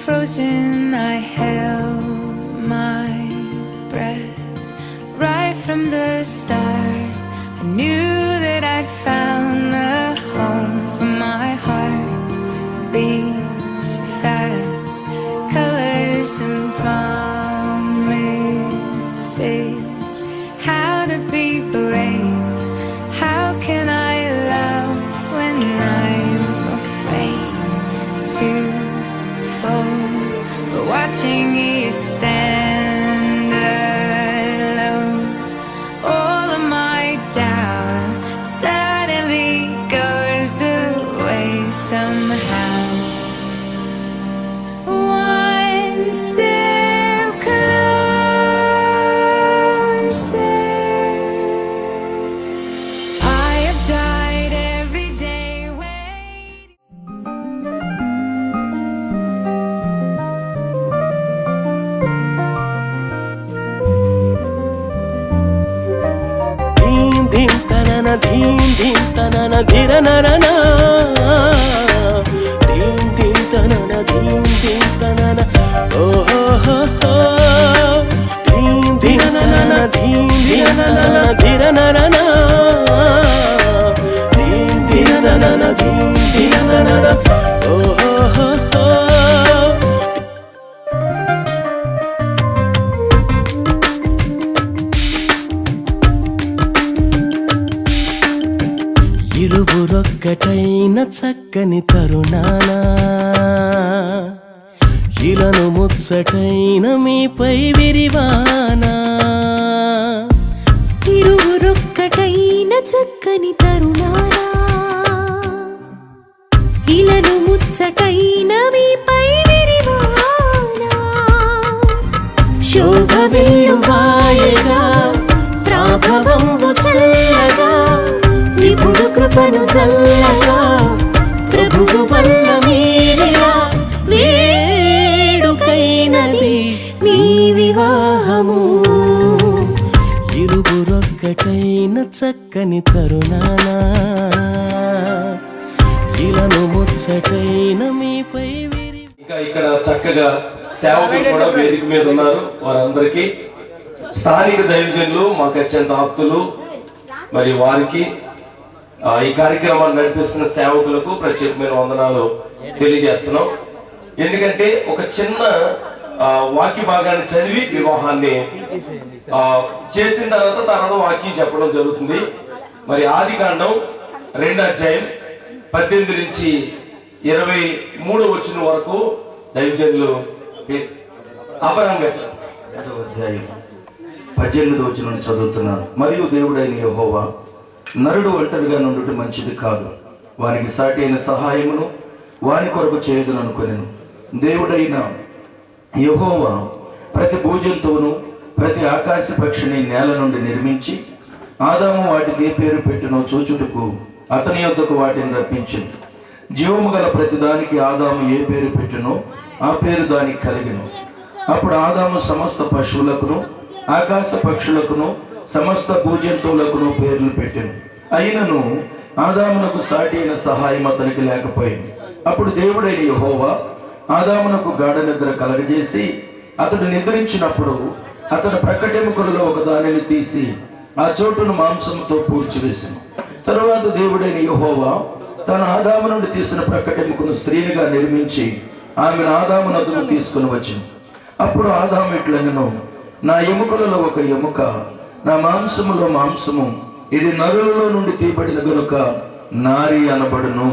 Frozen, I held my breath. Right from the start, I knew that I'd found the home for my heart. Beats fast, colors and promises. How to be brave, how can I love when I'm afraid to fall? But watching you stand alone, all of my doubt suddenly goes away somehow. One step closer. I have died every day waiting. Deen deen tanana dhiranarana deen deen tanana deen deen tanana oh ho ho deen deen tanana deen deen tanana dhiranarana deen deen tanana deen deen tanana oh ho ho. ఇరువురొక్కటైన చక్కని తరుణాన ఇలను ముచ్చటైన మీపై విరివానా. ఇరువురొక్కటైన చక్కని తరుణాన ఇలను ముచ్చటైన మీపై విరివానా. శోభ వెల్లువాయగా ప్రాభవంబు చల్లగా విపుడు కృపను చల్లగా ప్రభువు వల్ల మీరిలా వేడుకైనది మీ వివాహము. ఇరువురొక్కటైన చక్కని తరుణాన ఇలను ముచ్చటైన మీపై విరి. ఇంకా ఇక్కడ చక్కగా సేవకులు కూడా వేదిక మీద ఉన్నారు. వారందరికీ స్థానిక దైవజనులు మాకు అత్యంత ఆప్తులు, మరి వారికి ఈ కార్యక్రమాన్ని నడిపిస్తున్న సేవకులకు ప్రత్యేకమైన వందనాలు తెలియజేస్తున్నాం. ఎందుకంటే ఒక చిన్న వాక్య భాగాన్ని చదివి వివాహాన్ని చేసిన తర్వాత వాక్యం చెప్పడం జరుగుతుంది. మరి ఆదికాండం 2వ అధ్యాయం 18 నుంచి 23 వచ్చిన వరకు దైవజనులు అపరంగా 2వ అధ్యాయం 18 వచ్చిన నుండి చదువుతున్నాను. మరియు దేవుడైన యెహోవా నరుడు ఒంటరిగా నుండుట మంచిది కాదు, వానికి సాటి అయిన సహాయమును వాని కొరకు చేయదును అనుకొనెను. దేవుడైన యెహోవా ప్రతి భూజంతువును ప్రతి ఆకాశ పక్షిని నేల నుండి నిర్మించి ఆదాము వాటికి ఏ పేరు పెట్టునో చూచుటకు అతని యొద్దకు వాటిని రప్పించింది. జీవము గల ప్రతిదానికి ఆదాము ఏ పేరు పెట్టెనో ఆ పేరు దానికి కలిగెను. అప్పుడు ఆదాము సమస్త పశువులకును ఆకాశ పక్షులకును సమస్త భూజంతువులకును పేర్లు పెట్టెను. అయినను ఆదామునకు సాటి అయిన సహాయం అతనికి లేకపోయింది. అప్పుడు దేవుడైన యెహోవా ఆదామునకు గాఢ నిద్ర కలగజేసి అతడు నిద్రించినప్పుడు అతడు ప్రక్కటెముకలలో ఒక దానిని తీసి ఆ చోటును మాంసంతో పూడ్చివేసెను. తరువాత దేవుడైన యెహోవా తన ఆదాము నుండి తీసిన ప్రక్కటెముకను స్త్రీనిగా నిర్మించి ఆమెను ఆదాము నదును తీసుకుని వచ్చెను. అప్పుడు ఆదాము ఇట్లనెను, నా ఎముకలలో ఒక ఎముక, నా మాంసములో మాంసము, ఇది నరులలో నుండి తీయబడిన గనుక నారి అనబడును.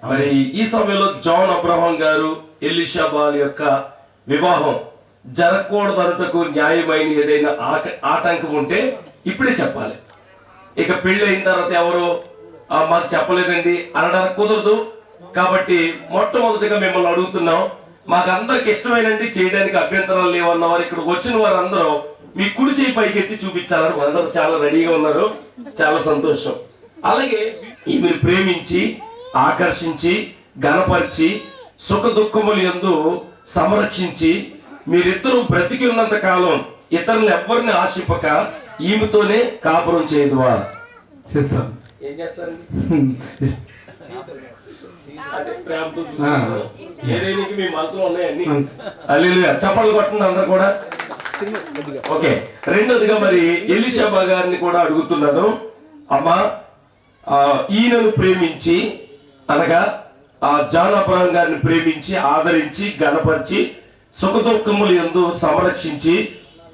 మరి ఈ సమయంలో జాన్ అబ్రహాం గారు ఎలీషాబాల యొక్క వివాహం జరగకూడదనుటకు న్యాయమైన ఏదైనా ఆటంకం ఉంటే ఇప్పుడే చెప్పాలి. ఇక పెళ్లి అయిన తర్వాత ఎవరు మాకు చెప్పలేదండి అనడానికి కుదరదు. కాబట్టి మొట్టమొదటిగా మిమ్మల్ని అడుగుతున్నాం, మాకు అందరికి ఇష్టమైనండి, చేయడానికి అభ్యంతరాలు లేవన్న వారు ఇక్కడ వచ్చిన వారందరూ మీ కుడి చేయి పైకెత్తి చూపించాలని అందరూ చాలా రెడీగా ఉన్నారు. చాలా సంతోషం. అలాగే ఈమెను ప్రేమించి ఆకర్షించి ఘనపరిచి సుఖ దుఃఖములు యందు సంరక్షించి మీరిద్దరూ బ్రతికి ఉన్నంత కాలం ఇతరులు ఎవరిని ఆశింపక ఈమెతోనే కాపురం చేయదువా? చేస్తాను. ఏం చేస్తారండి? అంటే ప్రేమతో ఏదైనా మీ మనసులో ఉన్నాయన్ని హల్లెలూయా చప్పట్లు కొట్టండి అందరు కూడా. ఓకే, రెండోదిగా మరి ఎలీషాబా గారిని కూడా అడుగుతున్నాను. అమ్మా, ఈయనను ప్రేమించి అనగా ఆ జాన్ అబ్రహాం గారిని ప్రేమించి ఆదరించి ఘనపరిచి సుఖదుఖములు యందు సంరక్షించి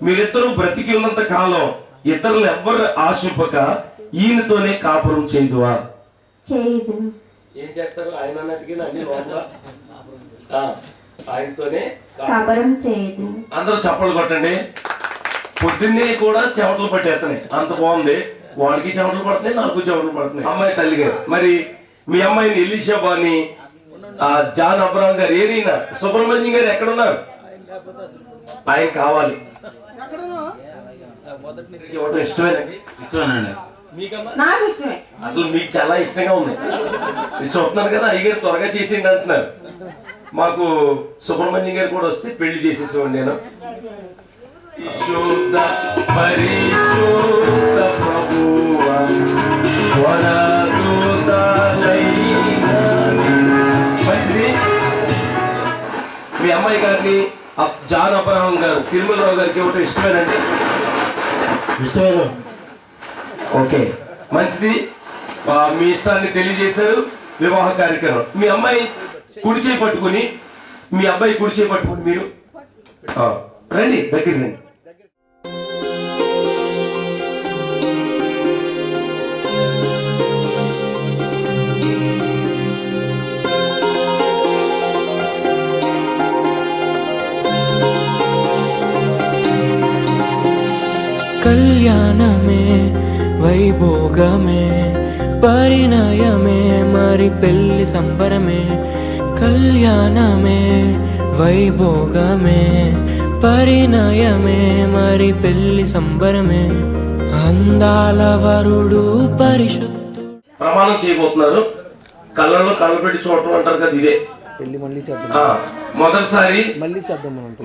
మీరిద్దరూ బ్రతికి ఉన్నంత కాలం ఇతరులు ఎవ్వరు ఆశింపక ఈయనతోనే కాపురం చేయదువా? చేయదు. ఏం చేస్తారు? ఆయన అన్నట్టుగా అన్ని ఆయనతోనే కాపురం చేయదు. అందరూ చప్పలు కొట్టండి. పొద్దున్నే కూడా చెమటలు పట్టేస్తున్నాయి, అంత బాగుంది. వాడికి చెమటలు పడుతున్నాయి, నాకు చెమటలు పడుతున్నాయి. అమ్మాయి తల్లి గారు, మరి మీ అమ్మాయిని ఎలీషాబాని జాన్ అబ్రహాం గారు ఏదైనా సుబ్రహ్మణ్యం గారు ఎక్కడున్నారు? ఆయన కావాలి. ఇష్టమేనండి? నాకు ఇష్టమే. అసలు మీకు చాలా ఇష్టంగా ఉంది. చూస్తున్నారు కదా, అయ్యగారు త్వరగా చేసింది అంటున్నారు. మాకు సుబ్రహ్మణ్యం గారు కూడా వస్తే పెళ్లి చేసేసేవాడి నేను. శుద్ధ పరిశుద్ధ ప్రభువా మంచిది. మీ అమ్మాయి గారిని జాన్ అబ్రహాం గారు తిరుమలరావు గారికి ఇవ్వటం ఇష్టమేనండి? ఇష్టమేనా? ఓకే, మంచిది. మీ ఇష్టాన్ని తెలియజేశారు. వివాహ కార్యక్రమం మీ అమ్మాయి కుడి చేయి పట్టుకుని మీరు రండి, దగ్గర రండి. కళ్యాణమే వైభోగమే పరిణయమే మరి పెళ్లి సంబరమే. కళ్యాణమే వైభోగమే పరిణయమే మరి పెళ్లి సంబరమే. అందాల వరుడు పరిశుద్ధుడు. ప్రమాణం చేయబోతున్నారు. కళ్ళలో కళ్ళు పెట్టి చూడటం అంటారు కదా, ఇదే మొదటిసారి.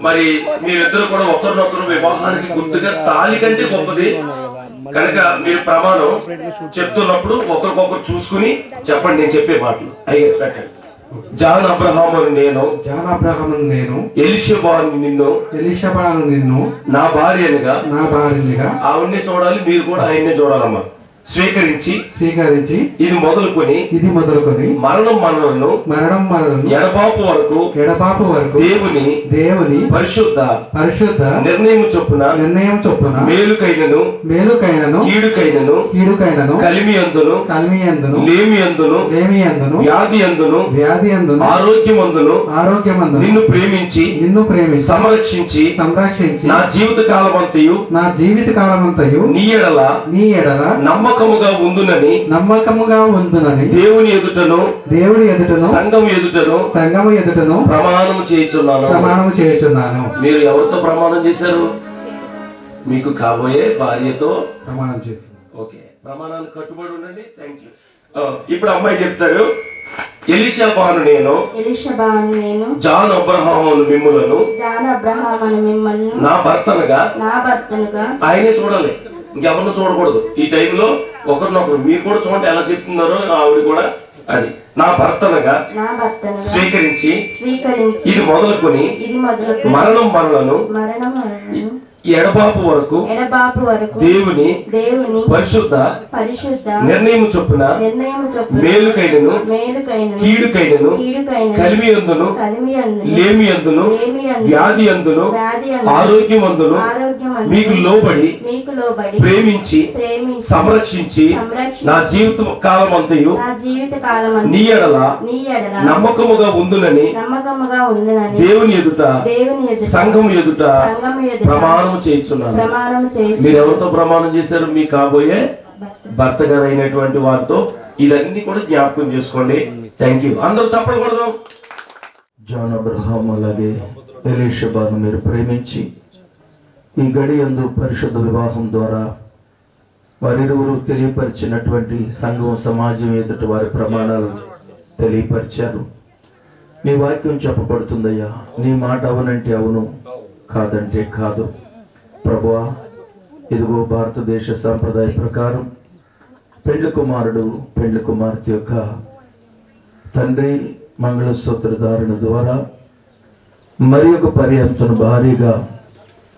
మరి మీరిద్దరు కూడా ఒకరినొకరు వివాహానికి గుర్తుగా తాళి కంటే గొప్పది కనుక మీరు ప్రమాణం చెప్తున్నప్పుడు ఒకరికొకరు చూసుకుని చెప్పండి. నేను చెప్పే మాటలు అయ్యే పెట్టండి. జాన్ అబ్రహాము నేను ఎలీషాబాను నిన్ను నా భార్యనిగా ఆవిడ్ని చూడాలి, మీరు కూడా ఆయన్నే చూడాలమ్మా. స్వీకరించి ఇది మొదలుకొని మరణం మనలను ఎడబాపు వరకు దేవుని పరిశుద్ధ నిర్ణయం చొప్పున మేలుకైనను కీడుకైనను కలిమి అందును లేమి అందును వ్యాధి అందును ఆరోగ్యమందును నిన్ను ప్రేమించి సంరక్షించి నా జీవిత కాలమంతయు నీ ఎడల నమ్మకముగా ఉందునని దేవుని ఎదుటను సంఘము ఎదుటను ప్రమాణం చేయుచున్నాను. మీరు ఎవరితో ప్రమాణం చేశారు? మీకు కాబోయే భార్యతో ప్రమాణం చేశారు. ఓకే, ప్రమాణానికి కట్టుబడి ఉండండి. Thank you. ఇప్పుడు అమ్మాయి చెప్తారు, ఎలీషాబాను నేను ఎలీషబాను నేను జాన్ అబ్రహామును మిమ్ములను జాన్ అబ్రహామును మిమ్మల్ని నా భర్తనుగా నా భర్తనుగా ఆయనే చూడాలి, ఇంకెవరిని చూడకూడదు. ఈ టైంలో ఒకరినొకరు మీరు కూడా చూడండి ఎలా చెప్తున్నారో ఆవిడ కూడా. అది నా భర్తనుగా స్వీకరించి ఇది మొదలుకొని మరణం ఎడబాపు వరకు దేవుని పరిశుద్ధ నిర్ణయం చొప్పున మేలుకైనను కీడుకైనను కలిమియందును లేమియందును వ్యాధియందును ఆరోగ్యమందును మీకు లోబడి ప్రేమించి సంరక్షించి నా జీవిత కాలమంతయు నీ ఎడల నమ్మకముగా ఉందునని దేవుని ఎదుట సంఘము ఎదుట ప్రమాణం చేయించున్నాను. మీరు ఎవరితో ప్రమాణం చేశారు? మీ కాబోయే భర్త గారు అయినటువంటి వారితో. ఇదన్నీ కూడా జ్ఞాపకం చేసుకోండి. Thank you. అందరూ చెప్పకూడదు. జాన్ అబ్రహాం అలాగే ఎలీషబాను మీరు ప్రేమించి ఈ గడియందు పరిశుద్ధ వివాహం ద్వారా వారిరువురు తెలియపరిచినటువంటి సంఘం సమాజం ఎదుట వారి ప్రమాణాలు తెలియపరిచారు. నీ వాక్యం చెప్పబడుతుందయ్యా. నీ మాట అవునంటే అవును, కాదంటే కాదు. ప్రభువా, ఇదిగో భారతదేశ సాంప్రదాయ ప్రకారం పెళ్లి కుమారుడు పెళ్లి కుమార్తె యొక్క తండ్రి మంగళసూత్ర ధారణ ద్వారా మరి ఒక పర్యంతను భారీగా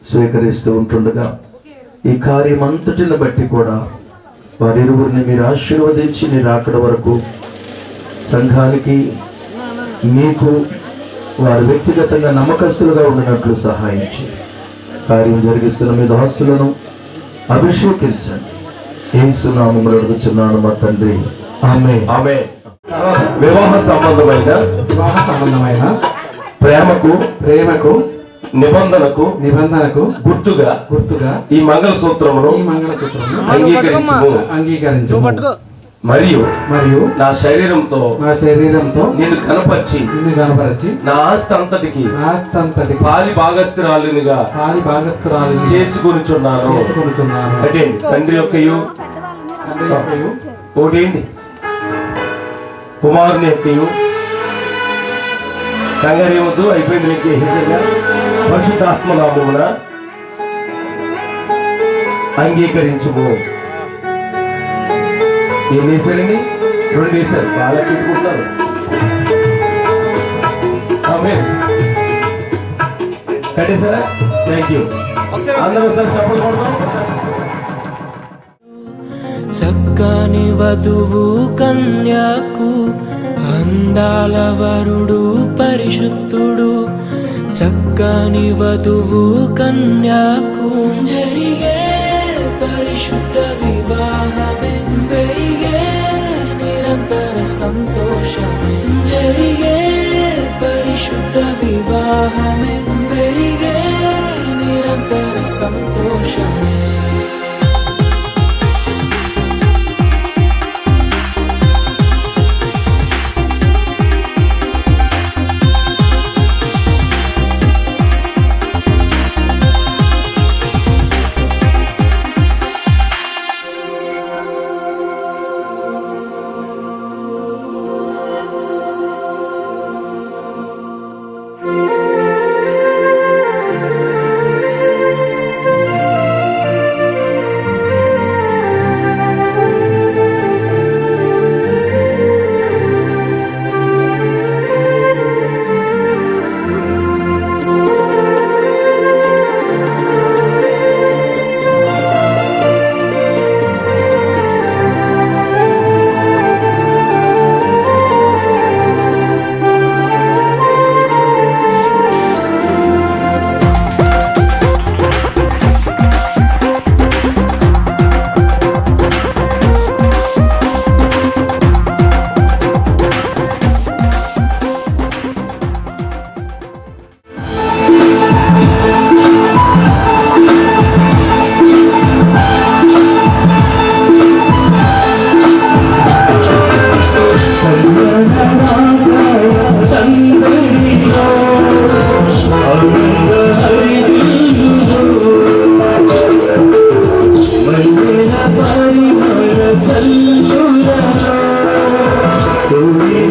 స్వీకరిస్తూ ఉంటుండగా ఈ కార్యమంతటిని బట్టి కూడా వారిరువురిని మీరు ఆశీర్వదించి నీ రాకడ వరకు సంఘానికి మీకు వారు వ్యక్తిగతంగా నమ్మకస్తులుగా ఉండినట్లు సహాయించి కార్యం జరిగిస్తున్న మీ దాసులను అభిషేకించండి. యేసు నామములో అడుగుచున్నాను మా తండ్రి, ఆమేన్. ఆమేన్. వివాహ సంబంధమైన ప్రేమకు నిబంధనకు గుర్తుగా ఈ మంగళసూత్రమును అంగీకరించు. మరియు నా శరీరంతో నిన్ను కనపరిచి నా ఆస్తి అంతటికి పాలి భాగస్థురాలునిగా చేసుకొనుచున్నాను. అంటే తండ్రి యొక్కయు ఒకటేంటి కుమారుని యొక్కయు కంగారేమొద్దు, అయిపోయింది మీకు పరిశుద్ధాత్మ నామమున అంగీకరించుము. ఏం వేశారండి? 2 వేశారు. బాగా పెట్టుకుంటున్నారు. కట్టేశారా? Thank you. అందరూ ఒకసారి చెప్పకూడదు. చక్కని వధువు కన్యాకు అందాల వరుడు పరిశుద్ధుడు. చక్కని వధువు కన్యాకు జరిగే పరిశుద్ధ వివాహమే పెరిగే నిరంతర సంతోషమే. జరిగే పరిశుద్ధ వివాహమే పెరిగే నిరంతర సంతోషమే.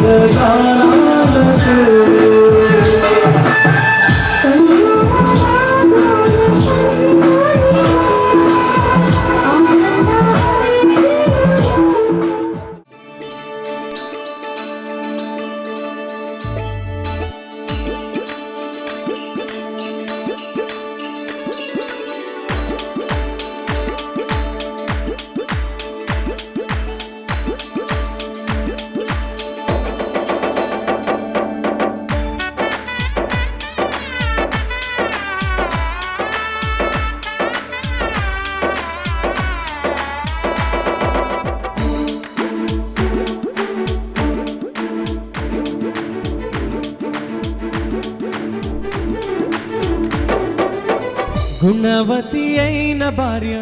Hallelujah. గుణవతి అయిన భార్య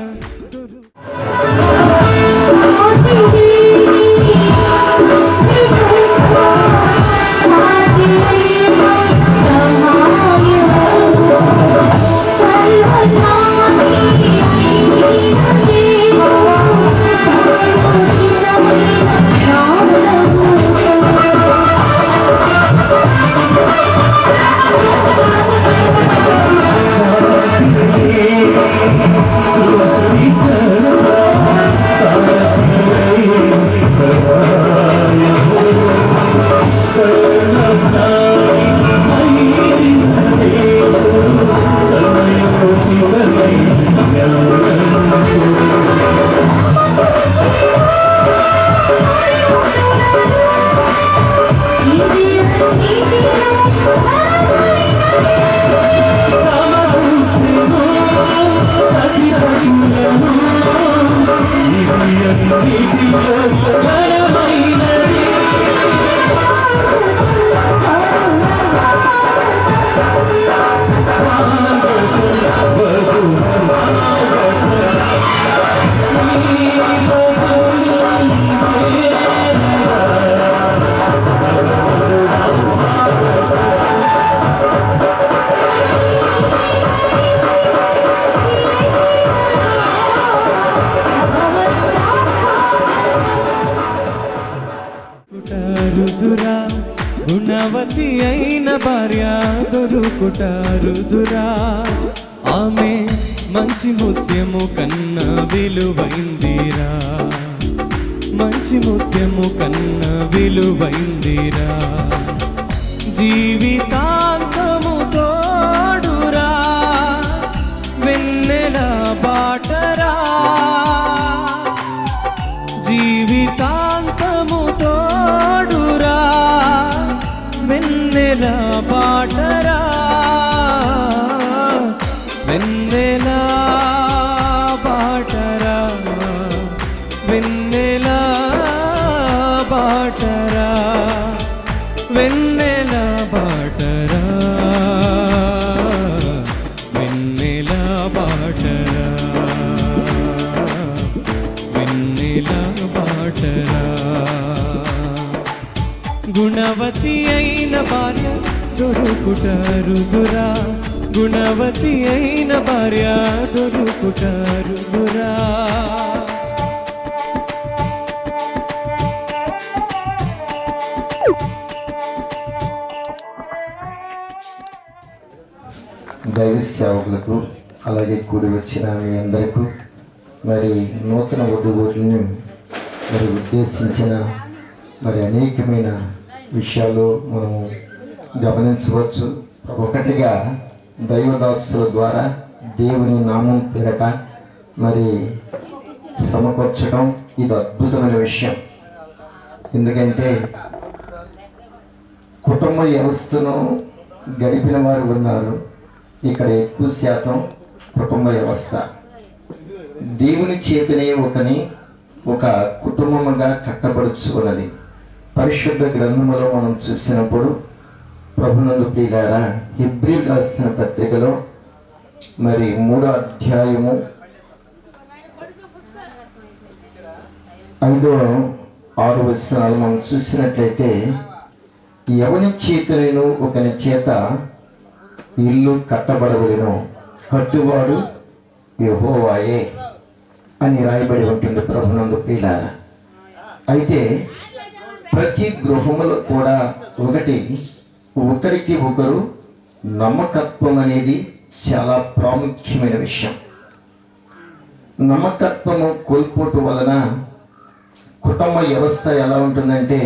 రుదురా గుణవతి అయిన భార్య దొరుకుట రుదురా ఆమె మంచి ముత్యము కన్నా విలువైందిరా మంచి ముత్యము కన్నా విలువైందిరా జీవితాంతము తోడురా వెన్నెల బాటరా జీవితాంతము తోడురా వెన్నెల బాటరా వెన్నెల బాటరా వెన్నెల బాటరా వెన్నెల బాటరా వెన్నెల బాటరా వెన్నెల బాటరా గుణవతి అయిన భార్య దొరుకుట రుదురా గుణవతి అయిన భార్య దొరుకుట రుదురా దైవ సేవకులకు అలాగే కూడి వచ్చిన మీ అందరికీ మరి నూతన వధువులను మరి ఉద్దేశించిన మరి అనేకమైన విషయాలు మనము గమనించవచ్చు. ఒకటిగా దైవదాసుల ద్వారా దేవుని నామం పేరట మరి సమకూర్చడం ఇది అద్భుతమైన విషయం. ఎందుకంటే కుటుంబ వ్యవస్థను గడిపిన వారు ఉన్నారు. ఇక్కడ ఎక్కువ శాతం కుటుంబ వ్యవస్థ దేవుని చేతనే ఒక కుటుంబముగా కట్టబడుచున్నది. పరిశుద్ధ గ్రంథములో మనం చూసినప్పుడు ప్రభునందు ప్రియులారా హెబ్రీయులకు రాసిన పత్రికలో మరి 3వ అధ్యాయము 5-6 వచనాలు మనం చూసినట్లయితే ఎవని చేతనైనా ఒకని చేత ఇల్లు కట్టబడవలెను, కట్టువాడు యెహోవాయే అని రాయబడి ఉంటుంది ప్రభునందు ప్రియులారా. అయితే ప్రతి గృహములో కూడా ఒకటి ఒకరికి ఒకరు నమ్మకత్వం అనేది చాలా ప్రాముఖ్యమైన విషయం. నమ్మకత్వము కోల్పోవటం వలన కుటుంబ వ్యవస్థ ఎలా ఉంటుందంటే,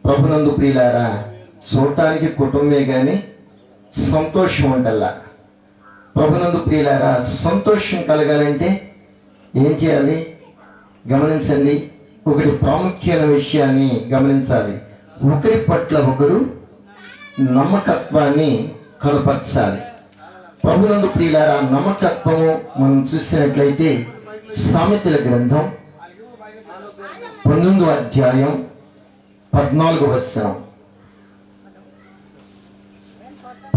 ప్రభునందు ప్రియులారా, చూడటానికి కుటుంబమే కానీ సంతోషం ఉంటల్లా. ప్రభునందు ప్రియులారా, సంతోషం కలగాలంటే ఏం చేయాలి? గమనించండి, ఒకటి ప్రాముఖ్యమైన విషయాన్ని గమనించాలి. ఒకరి పట్ల ఒకరు నమ్మకత్వాన్ని కనపరచాలి. ప్రభునందు ప్రియులారా, నమ్మకత్వము మనం చూసినట్లయితే సామెతల గ్రంథం 19వ అధ్యాయం 14వ వచనం.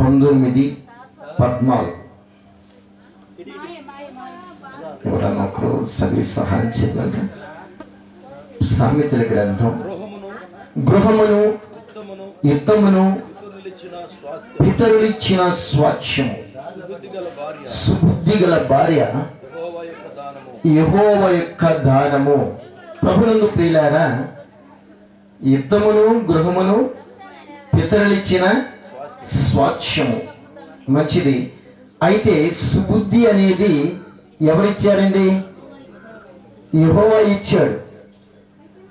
19:14. ఎవరన్నా ఒకరు చదివి సహాయం చేయగలరా? సామెతల గ్రంథం. గృహమును యుద్ధమును పితరులిచ్చిన స్వాస్థ్యము, సుబుద్ధి గల భార్య యెహోవా యొక్క దానము. ప్రభునందు ప్రియులారా, యుద్ధమును గృహమును పితరులిచ్చిన స్వాస్థ్యము మంచిది. అయితే సుబుద్ధి అనేది ఎవరిచ్చారండి? యెహోవా ఇచ్చాడు.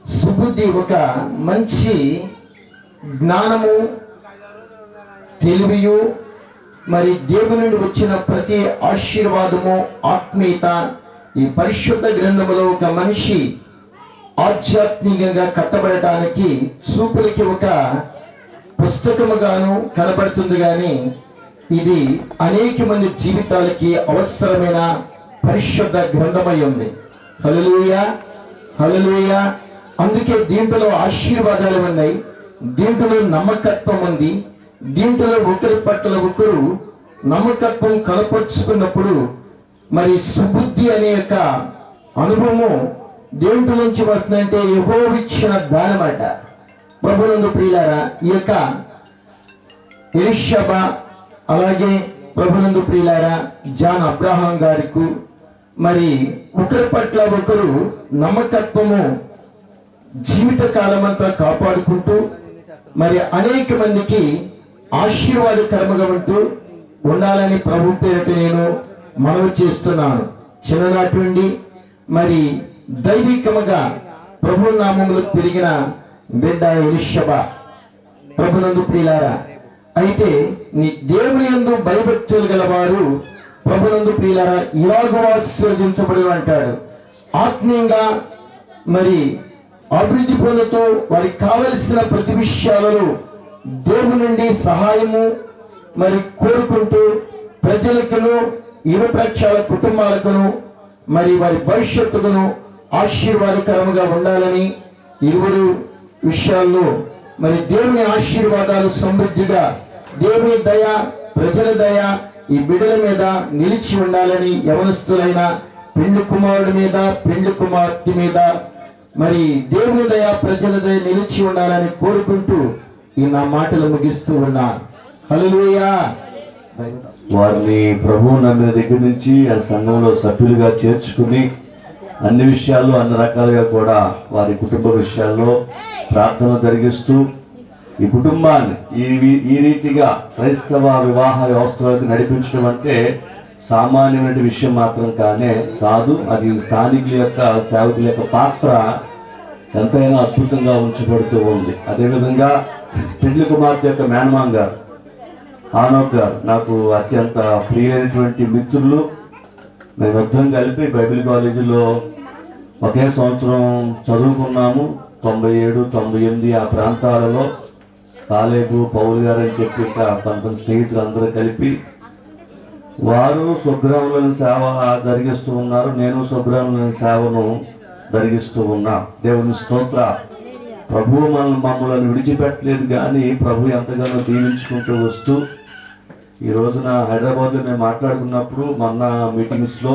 సుబుద్ధి ఒక మంచి జ్ఞానము, తెలివియు, మరి దేవుని నుండి వచ్చిన ప్రతి ఆశీర్వాదము, ఆత్మీయత ఈ పరిశుద్ధ గ్రంథములో ఒక మనిషి ఆధ్యాత్మికంగా కట్టబడటానికి చూపులకి ఒక పుస్తకముగాను కనబడుతుంది, కానీ ఇది అనేక మంది జీవితాలకి అవసరమైన పరిశుద్ధ గ్రంథమై ఉంది. హల్లెలూయా, హల్లెలూయా. అందుకే దీంట్లో ఆశీర్వాదాలు ఉన్నాయి, దీంట్లో నమ్మకత్వం ఉంది, దీంట్లో ఒకరి పట్ల ఒకరు నమ్మకత్వం కనపరుచుకున్నప్పుడు మరి సుబుద్ధి అనే యొక్క అనుభవము దేంట్లో నుంచి వస్తుందంటే యెహోవా ఇచ్చిన దానమాట. ప్రభునందు ప్రియులారా, ఈ యొక్క ఎలీషా, అలాగే ప్రభునందు ప్రియులారా జాన్ అబ్రహాం గారికి మరి ఒకరి పట్ల ఒకరు నమ్మకత్వము జీవిత కాలం అంతా కాపాడుకుంటూ మరి అనేక మందికి ఆశీర్వాదకరముగా ఉంటూ ఉండాలని ప్రభు పేరిట నేను మనవి చేస్తున్నాను. చిన్ననాటి నుండి మరి దైవికముగా ప్రభు నామములో పెరిగిన బిడ్డ ఎలీషా. ప్రభునందు ప్రియులారా, అయితే నీ దేవుని యందు భయభక్తులు గలవారు ప్రభునందు ప్రియులారా ఇలాగూ ఆశీర్వదించబడి అంటాడు. ఆత్మీయంగా మరి అభివృద్ధి పొందుతూ వారికి కావలసిన ప్రతి విషయాలలో దేవుని నుండి సహాయము మరి కోరుకుంటూ ప్రజలకును ఇరు పక్షాల కుటుంబాలకును మరి వారి భవిష్యత్తుకును ఆశీర్వాదకరముగా ఉండాలని ఇరువురు విషయాల్లో మరి దేవుని ఆశీర్వాదాలు సమృద్ధిగా, దేవుని దయ, ప్రజల దయ ఈ బిడ్డల మీద నిలిచి ఉండాలని యవనస్తులైన పెండ్లి కుమారుడి మీద, పెండ్లి కుమార్తె మీద మరి దేవుని దయ, ప్రజల దయ నిలిచి ఉండాలని కోరుకుంటూ ఈ నా మాటలు ముగిస్తూ ఉన్నాను. హల్లెలూయా. వారిని ప్రభువు నమ్మిన దగ్గర నుంచి ఆ సంఘంలో సభ్యులుగా చేర్చుకుని అన్ని విషయాల్లో అన్ని రకాలుగా కూడా వారి కుటుంబ విషయాల్లో ప్రార్థన జరిగిస్తూ ఈ కుటుంబాన్ని ఈ రీతిగా క్రైస్తవ వివాహ వ్యవస్థలోకి నడిపించడం అంటే సామాన్యమైన విషయం మాత్రం కాదు. అది స్థానికుల యొక్క సేవకుల యొక్క పాత్ర ఎంతైనా అద్భుతంగా ఉంచబడుతూ ఉంది. అదేవిధంగా పెండ్లి కుమార్తె యొక్క మేనమామ గారు ఆనోక్ గారు నాకు అత్యంత ప్రియమైనటువంటి మిత్రులు. మేము మొత్తం కలిపి బైబిల్ కాలేజీలో ఒకే సంవత్సరం చదువుకున్నాము. 97, 98 ఆ ప్రాంతాలలో కాలేబు, పౌలు గారు అని చెప్పి ఇంకా కొంతమంది స్నేహితులు అందరూ కలిపి వారు స్వగ్రామంలోని సేవ జరిగిస్తూ ఉన్నారు, నేను స్వగ్రామంలోని సేవను జరిగిస్తూ ఉన్నా. దేవుని స్తోత్ర. ప్రభువు మమ్మల్ని విడిచిపెట్టలేదు, కానీ ప్రభు ఎంతగానో దీవించుకుంటూ వస్తూ ఈ రోజున హైదరాబాద్లో మేము మాట్లాడుకున్నప్పుడు మొన్న మీటింగ్స్లో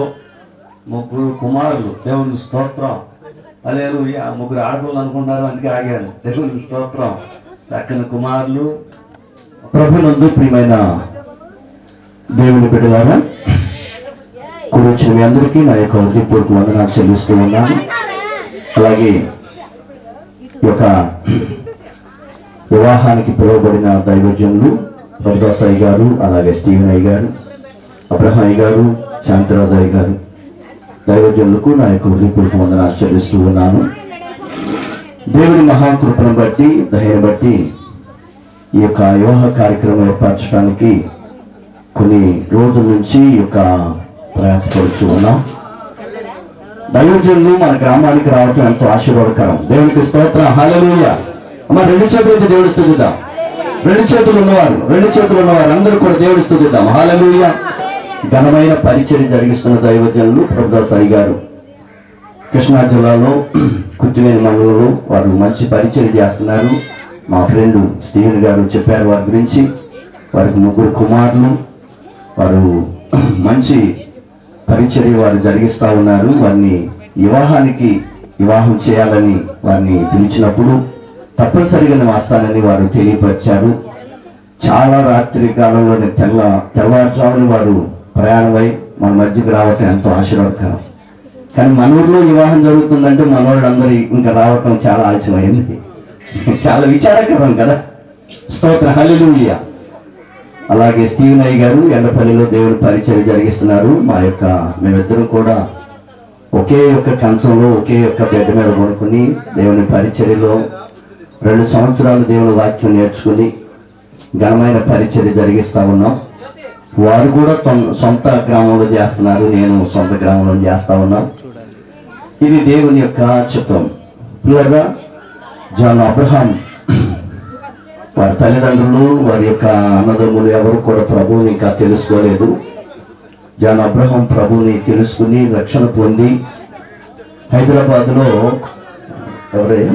3 కుమారులు, దేవుని స్తోత్రం. హల్లెలూయా. 3 ఆడపిల్లలు అనుకున్నారు, అందుకే ఆగాను. దేవుని స్తోత్రం. చక్కని కుమారులు. ప్రభునందు ప్రియమైన దేవుని బిడ్డలారా, కూర్చున్న మీ అందరికీ నా యొక్క హృదయపూర్వక వందనాలు చెల్లిస్తూ ఉన్నాను. అలాగే ఈ యొక్క వివాహానికి పిలువబడిన దైవజనులు ప్రభుదాస్ అయ్య గారు, అలాగే స్టీవెన్ అయ్య గారు, అబ్రహం అయ్య గారు, శాంతిరాజు అయ్య గారు దైవజనులకు నా యొక్క హృదయపూర్వక వందనాలు చెల్లిస్తూ ఉన్నాను. దేవుని మహాకృపను బట్టి, దయను బట్టి ఈ యొక్క వివాహ కార్యక్రమం ఏర్పరచడానికి కొన్ని రోజుల నుంచి ఈ యొక్క ప్రయాసపడుచు ఉన్నాం. దైవజనులు మన గ్రామానికి రావటం ఎంతో ఆశీర్వాదకరం. దేవునికి స్తోత్రం, హల్లెలూయా. అమ్మ రెండు చేతులైతే దేవుడి స్తుతిద్దాం. రెండు చేతులు ఉన్నవారు అందరూ కూడా దేవుడి స్తుతిద్దాం, హల్లెలూయా. ఘనమైన పరిచర్య జరిగిస్తున్న దైవజనులు ప్రభుదాస్ అయ్య గారు కృష్ణా జిల్లాలో కుత్తివేని మండలంలో వారు మంచి పరిచర్య చేస్తున్నారు. మా ఫ్రెండ్ స్టీవెన్ గారు చెప్పారు వారి గురించి. వారికి 3 కుమారులు. వారు మంచి పరిచర్య వారు జరిగిస్తూ ఉన్నారు. వారిని వివాహం చేయాలని వారిని పిలిచినప్పుడు తప్పనిసరిగా వస్తానని వారు తెలియపరిచారు. చాలా రాత్రి కాలంలోనే తెల్లవారుజామున వారు ప్రయాణమై మన మధ్యకి రావటం ఎంతో ఆశీర్వాదకరం. కానీ మన ఊర్లో వివాహం జరుగుతుందంటే మన వాళ్ళందరూ ఇంకా రావటం చాలా ఆలస్యమైంది. చాలా విచారకరం కదా. స్తోత్రం, హల్లెలూయా. అలాగే స్టీవెన్ అయ్య గారు ఎండపల్లిలో దేవుని పరిచర్య జరిగిస్తున్నారు. మేమిద్దరం కూడా ఒకే ఒక్క కంచంలో ఒకే ఒక్క బెడ్ మీద కొనుక్కుని దేవుని పరిచర్యలో 2 సంవత్సరాలు దేవుని వాక్యం నేర్చుకుని ఘనమైన పరిచర్య జరిగిస్తా ఉన్నాం. వారు కూడా సొంత గ్రామంలో చేస్తున్నారు, నేను సొంత గ్రామంలో చేస్తా ఉన్నాం. ఇది దేవుని యొక్క చిత్తం. పిల్లగా జాన్ అబ్రహాం వారి తల్లిదండ్రులు, వారి యొక్క అన్నదమ్ములు ఎవరు కూడా ప్రభువుని ఇంకా తెలుసుకోలేదు. జాన్ అబ్రహాం ప్రభువుని తెలుసుకుని రక్షణ పొంది హైదరాబాద్లో ఎవరయ్యా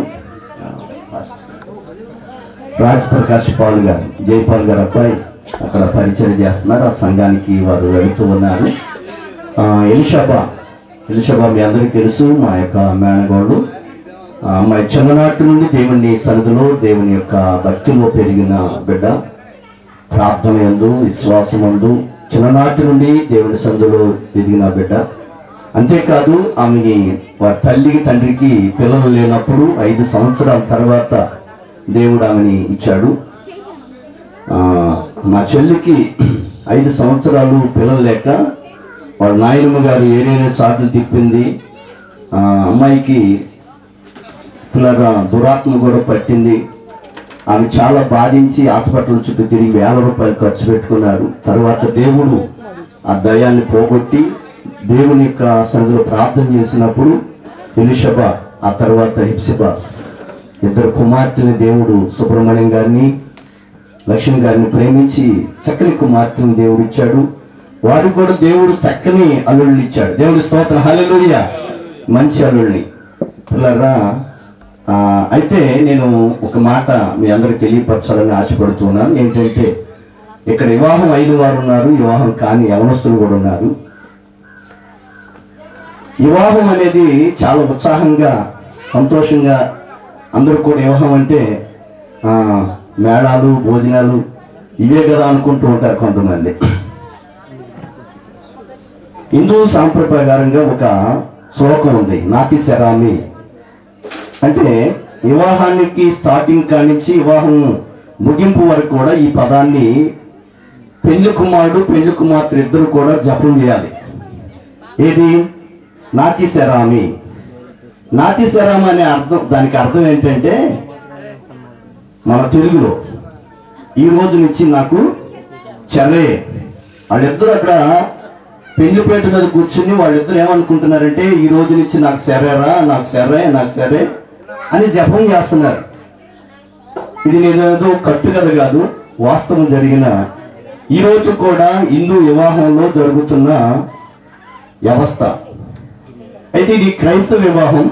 రాజ్ ప్రకాష్ పాల్ గారు, జైపాల్ గారు అబ్బాయి అక్కడ పరిచయం చేస్తున్నారు. ఆ సంఘానికి వారు వెళుతూ ఉన్నారు. ఎలిషబా మీ అందరికీ తెలుసు, మా యొక్క మేనగోళ్ళు. అమ్మాయి చిన్ననాటి నుండి దేవుని సన్నిధిలో దేవుని యొక్క భక్తిలో పెరిగిన బిడ్డ. ప్రార్థన యందు, విశ్వాసమందు చిన్ననాటి నుండి దేవుని సన్నిధిలో ఎదిగిన బిడ్డ. అంతేకాదు ఆమెకి వారి తల్లికి తండ్రికి పిల్లలు లేనప్పుడు 5 సంవత్సరాల తర్వాత దేవుడు ఆమెని ఇచ్చాడు. మా చెల్లికి 5 సంవత్సరాలు పిల్లలు లేక వాళ్ళ నాయనమ్మ గారు ఏరేరే సార్లు తిప్పింది. అమ్మాయికి పిల్లగా దురాత్మ కూడా పట్టింది. ఆమె చాలా బాధించి హాస్పిటల్ చుట్టూ తిరిగి 1000 రూపాయలు ఖర్చు పెట్టుకున్నారు. తర్వాత దేవుడు ఆ దయాన్ని పోగొట్టి దేవుని యొక్క సన్నిధిలో ప్రార్థన చేసినప్పుడు ఎలిషబా, ఆ తర్వాత హిప్సిబా 2 కుమార్తెని దేవుడు సుబ్రహ్మణ్యం గారిని, లక్ష్మి గారిని ప్రేమించి చక్కని కుమార్తెని దేవుడు ఇచ్చాడు. వారికి కూడా దేవుడు చక్కని అల్లుళ్ళని ఇచ్చాడు. దేవుడి స్తోత్రం, హల్లెలూయా. మంచి అల్లుళ్ళని. పిల్లరా, అయితే నేను ఒక మాట మీ అందరికి తెలియపరచాలని ఆశపడుతున్నాను. ఏంటంటే ఇక్కడ వివాహం అయిన వారు ఉన్నారు, వివాహం కాని యవనస్తులు కూడా ఉన్నారు. వివాహం అనేది చాలా ఉత్సాహంగా, సంతోషంగా అందరూ కూడా వివాహం అంటే మేళాలు, భోజనాలు ఇవే కదా అనుకుంటూ ఉంటారు కొంతమంది. హిందూ సాంప్రదాయ ప్రకారంగా ఒక శ్లోకం ఉంది, నాతి శరామి. అంటే వివాహానికి స్టార్టింగ్ కానించి వివాహం ముగింపు వరకు కూడా ఈ పదాన్ని పెళ్లి కుమారుడు, పెళ్లి కుమార్తె ఇద్దరు కూడా జపం చేయాలి. ఏది? నాతి శరామి. నాతి శరామి అనే అర్థం, దానికి అర్థం ఏంటంటే మన తెలుగులో ఈ రోజు నుంచి నాకు చెర్రే. వాళ్ళిద్దరూ అక్కడ పెళ్లిపేట మీద కూర్చుని వాళ్ళిద్దరు ఏమనుకుంటున్నారంటే ఈ రోజు నుంచి నాకు సెర్రేరా, నాకు సెర్రే అని జపం చేస్తున్నారు. ఇది నేనేదో కట్టుకథ కాదు, వాస్తవం జరిగిన ఈ రోజు కూడా హిందూ వివాహంలో జరుగుతున్న వ్యవస్థ. అయితే ఇది క్రైస్తవ వివాహం.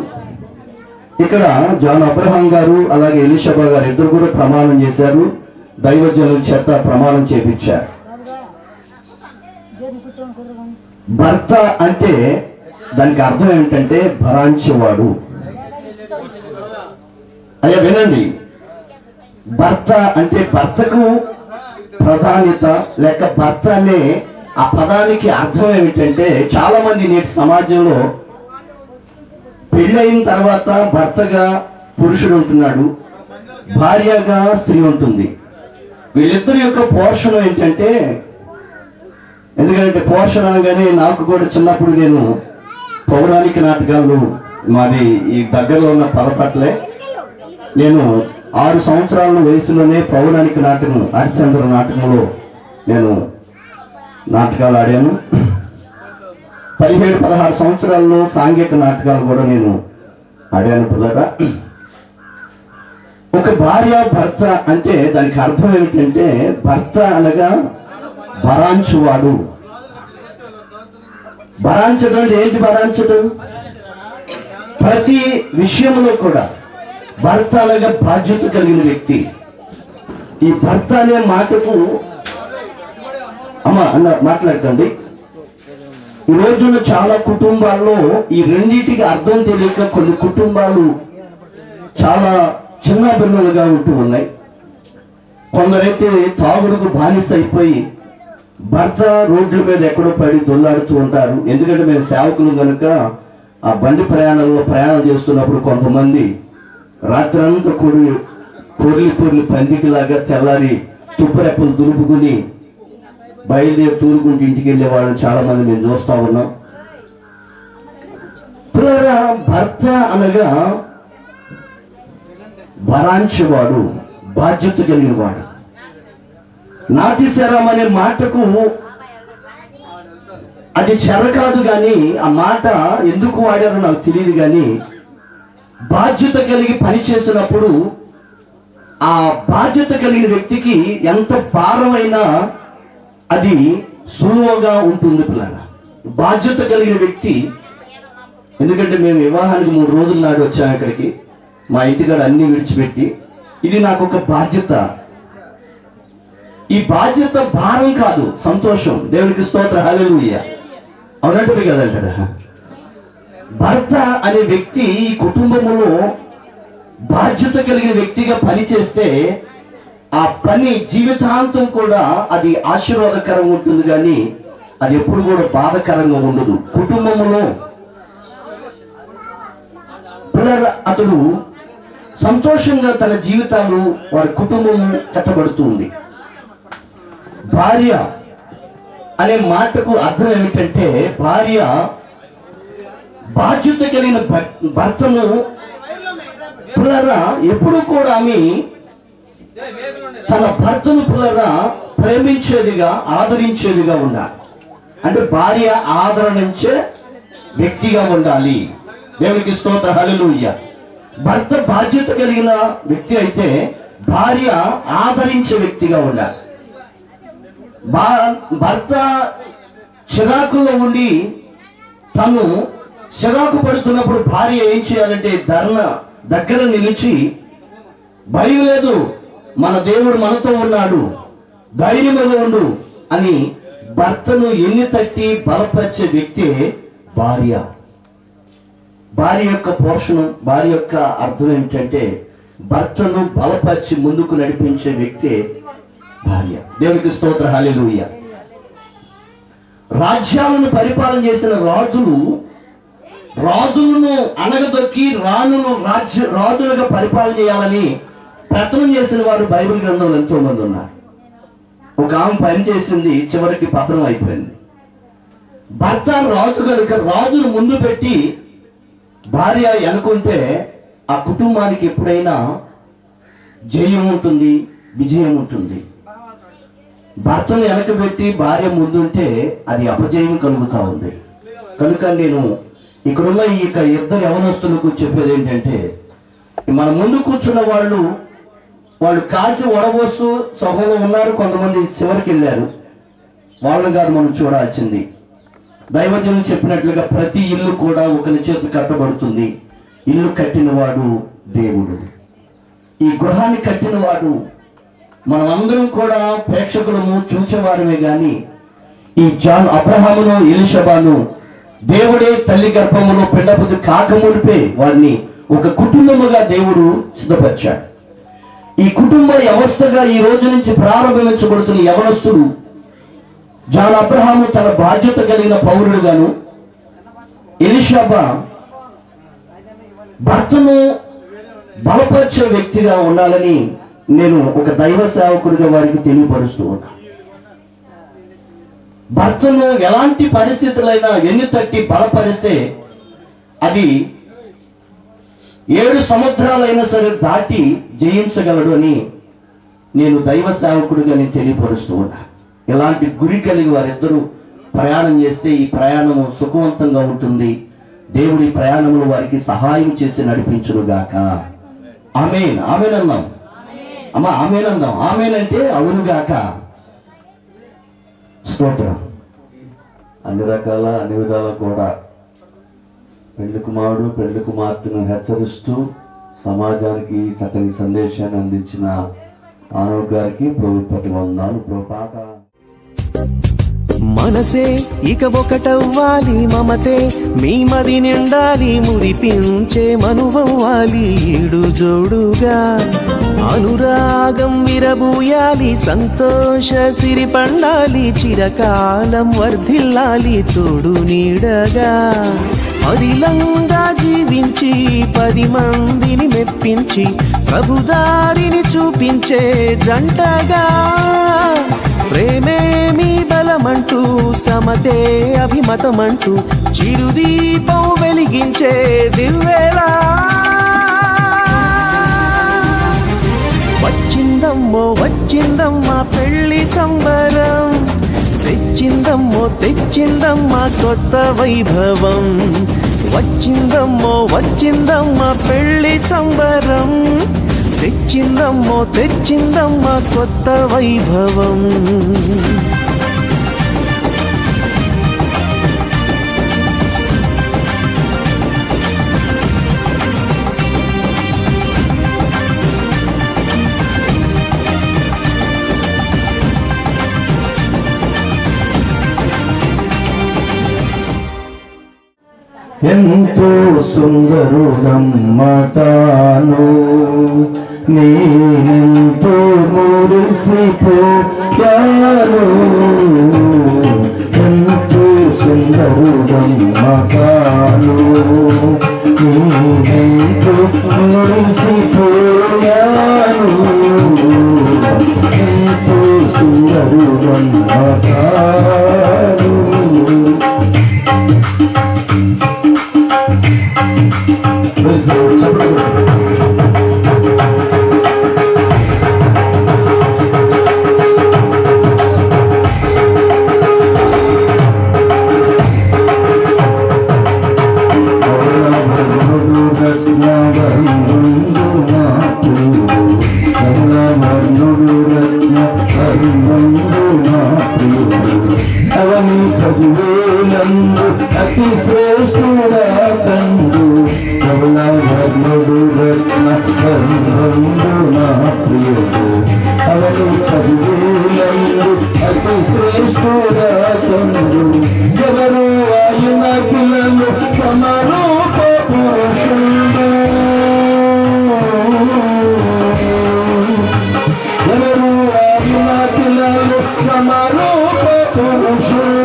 ఇక్కడ జాన్ అబ్రహాం గారు అలాగే ఎలిషబా గారు ఇద్దరు కూడా ప్రమాణం చేశారు. దైవజనుల చేత ప్రమాణం చేపించారు. భర్త అంటే దానికి అర్థం ఏమిటంటే భరాంచేవాడు. అయ్యా వినండి, భర్త అంటే భర్తకు ప్రాధాన్యత లేక భర్త అనే ఆ పదానికి అర్థం ఏమిటంటే చాలా మంది నేటి సమాజంలో పెళ్ళయిన తర్వాత భర్తగా పురుషుడు ఉంటున్నాడు, భార్యగా స్త్రీ ఉంటుంది. వీళ్ళిద్దరి యొక్క పోషణ ఏంటంటే, ఎందుకంటే పోషణ అనగానే నాకు కూడా చిన్నప్పుడు నేను పౌరాణిక నాటకాలు మాది ఈ దగ్గరలో ఉన్న పలపట్లే, నేను 6 సంవత్సరాల వయసులోనే పౌరాణిక నాటకం హరిశ్చంద్ర నాటకంలో నేను నాటకాలు ఆడాను. 17-16 సంవత్సరాల్లో సాంఘిక నాటకాలు కూడా నేను ఆడాను. పిల్లరా, ఒక భార్య భర్త అంటే దానికి అర్థం ఏమిటంటే, భర్త అనగా భరాంచువాడు. భరాంచడం అంటే ఏంటి? భరాంచడం ప్రతి విషయంలో కూడా భర్త అనగా బాధ్యత కలిగిన వ్యక్తి. ఈ భర్త అనే మాటకు అన్న మాట్లాడకండి. ఈ రోజున చాలా కుటుంబాల్లో ఈ రెండింటికి అర్థం తెలియక కొన్ని కుటుంబాలు చాలా చిన్న బిన్నలుగా ఉంటూ ఉన్నాయి. కొందరైతే తాగుడుకు బానిస అయిపోయి భర్త రోడ్ల మీద ఎక్కడో పడి దొల్లాడుతూ ఉంటారు. ఎందుకంటే మేము సేవకులు కనుక ఆ బండి ప్రయాణంలో ప్రయాణం చేస్తున్నప్పుడు కొంతమంది రాత్రంతా పొర్లి పందికిలాగా తెల్లారి తుప్పరెప్పలు దులుపుకుని బయలుదేరి తూరుకుంటూ ఇంటికి వెళ్ళే వాళ్ళని చాలా మంది మేము చూస్తా ఉన్నాం. పిల్లరా, భర్త అనగా భరాంచేవాడు, బాధ్యత కలిగిన వాడు. నాతిశరం అనే మాటకు అది చెర కాదు, కానీ ఆ మాట ఎందుకు వాడారో నాకు తెలియదు. కానీ బాధ్యత కలిగి పని చేసినప్పుడు ఆ బాధ్యత కలిగిన వ్యక్తికి ఎంత భారమైనా అది సులువుగా ఉంటుంది. పిల్లరా, బాధ్యత కలిగిన వ్యక్తి, ఎందుకంటే మేము వివాహానికి 3 రోజుల నాడు వచ్చాము ఇక్కడికి, మా ఇంటికాడ అన్ని విడిచిపెట్టి. ఇది నాకు ఒక బాధ్యత. ఈ బాధ్యత భారం కాదు, సంతోషం. దేవునికి స్తోత్రం, హల్లెలూయా. అవునంటే కదంటారా? భర్త అనే వ్యక్తి ఈ కుటుంబములో బాధ్యత కలిగిన వ్యక్తిగా పనిచేస్తే ఆ పని జీవితాంతం కూడా అది ఆశీర్వాదకరంగా ఉంటుంది, కానీ అది ఎప్పుడు కూడా బాధకరంగా ఉండదు. కుటుంబములో పిల్లల అతడు సంతోషంగా తన జీవితాలు వారి కుటుంబం కట్టబడుతుంది. భార్య అనే మాటకు అర్థం ఏమిటంటే, భార్య బాధ్యత కలిగిన భర్తను పిల్లరా ఎప్పుడు కూడా ఆమె తన భర్తను పిల్లరా ప్రేమించేదిగా, ఆదరించేదిగా ఉండాలి. అంటే భార్య ఆదరించే వ్యక్తిగా ఉండాలి. దేవునికి స్తోత్రం, హల్లెలూయా. భర్త బాధ్యత కలిగిన వ్యక్తి అయితే భార్య ఆదరించే వ్యక్తిగా ఉండాలి. భర్త చిరాకుల్లో ఉండి తను చిరాకు పడుతున్నప్పుడు భార్య ఏం చేయాలంటే దగ్గర నిలిచి, భయం లేదు, మన దేవుడు మనతో ఉన్నాడు, ధైర్యంగా ఉండు అని భర్తను ఎన్ని తట్టి బలపరిచే వ్యక్తి భార్య. భార్య యొక్క పోషణం, భార్య యొక్క అర్థం ఏంటంటే భర్తను బలపరిచి ముందుకు నడిపించే వ్యక్తి భార్య. దేవునికి స్తోత్రం, హల్లెలూయా. రాజ్యాలను పరిపాలన చేసిన రాజులను అనగదొక్కి రాజులుగా పరిపాలన చేయాలని ప్రయత్నం చేసిన వారు బైబిల్ గ్రంథంలో ఎంతో మంది ఉన్నారు. ఒక ఆమె పని చేసింది, చివరికి పతనం అయిపోయింది. భర్త రాజు కనుక రాజును ముందు పెట్టి భార్య అనుకుంటే ఆ కుటుంబానికి ఎప్పుడైనా జయం ఉంటుంది, విజయం ఉంటుంది. భర్తను వెనకబెట్టి భార్య ముందుంటే అది అపజయం కలుగుతా ఉంది. కనుక నేను ఇక్కడున్న ఈ ఇద్దరు యవనస్తులకు చెప్పేది ఏంటంటే, మన ముందు కూర్చున్న వాళ్ళు కాసి వడబోస్తూ సభలో ఉన్నారు, కొంతమంది చివరికి వెళ్ళారు. వాళ్ళని కాదు మనం చూడాల్సింది. దైవజనులు చెప్పినట్లుగా ప్రతి ఇల్లు కూడా ఒకరి చేతి కట్టబడుతుంది. ఇల్లు కట్టినవాడు దేవుడు. ఈ గృహాన్ని కట్టినవాడు. మనం అందరం కూడా ప్రేక్షకులము, చూచేవారమే గాని ఈ జాన్ అబ్రహామును ఎలీషబాను దేవుడే తల్లి గర్భములో పిండబుద్ధి కాకమునిపే వారిని ఒక కుటుంబముగా దేవుడు సిద్ధపరిచాడు. ఈ కుటుంబ వ్యవస్థగా ఈ రోజు నుంచి ప్రారంభించబడుతున్న యవనస్తుడు జాన్ అబ్రహాము తన బాధ్యత కలిగిన పౌరుడుగాను, ఎలీషబా భర్తను బలపరిచే వ్యక్తిగా ఉండాలని నేను ఒక దైవ సేవకుడిగా వారికి తెలియపరుస్తూ ఉన్నా. భర్తను ఎలాంటి పరిస్థితులైనా ఎన్ని తట్టి బలపరిస్తే అది 7 సముద్రాలైనా సరే దాటి జయించగలడు అని నేను దైవ సేవకుడిగా నేను తెలియపరుస్తూ ఉన్నా. ఎలాంటి గురి కలిగి వారిద్దరూ ప్రయాణం చేస్తే ఈ ప్రయాణము సుఖవంతంగా ఉంటుంది. దేవుడి ప్రయాణంలో వారికి సహాయం చేసి నడిపించునుగాక. ఆమేన్. ఆమేన్ అన్నాం అమ్మా, ఆమేన్ అన్నాం. ఆమేన్ అంటే అవునుగాక. స్తోత్రం. అన్ని రకాల అన్ని విధాల కూడా పెళ్లి కుమారుడు పెళ్లి కుమార్తెను హెచ్చరిస్తూ సమాజానికి చక్కని సందేశాన్ని అందించిన ఆనవ్ గారికి ప్రభుత్వ వందనాలు. పాట మనసే ఇక ఒకటవ్వాలి, మమతే మీ మది నిండాలి, మురిపించే మనువవ్వాలి, ఈడు జోడుగా అనురాగం విరబూయాలి, సంతోష సిరి పండాలి, చిరకాలం వర్ధిల్లాలి, తోడు నీడగా అదిలంగా జీవించి 10 మందిని మెప్పించి ప్రభుదారిని చూపించే జంటగా ప్రేమే మీ బలమంటూ సమతే అభిమతమంటూ చిరుదీపం వెలిగించే దివ్వేలా వచ్చిందమ్మో వచ్చిందమ్మా పెళ్లి సంబరం, తెచ్చిందమ్మో తెచ్చిందమ్మా కొత్త వైభవం, వచ్చిందమ్మో వచ్చిందమ్మా పెళ్లి సంబరం, తెచ్చిందమ్మో తెచ్చిందమ్మా కొత్త వైభవం. ఎంతో సుందరుడమ్మ తాను, నేనెంతో మురిసిపోయాను. ఎంతో సుందరుడమ్మ తాను, నేనెంతో మురిసిపోయాను. ఎంతో సుందరుడమ్మ తాను. అవని 10,000 అతి శ్రేష్ఠుడా తండ్రు, కమలావర్ణుడు రత్న బంధుడు నా ప్రియుడు. అవని 10,000 అతి శ్రేష్ఠుడా తండ్రు, ఎవరు ఆయన పిల్లలు సమరూప పురుషుడు, ఎవరు ఆయన పిల్లలు సమరూప పురుషుడు.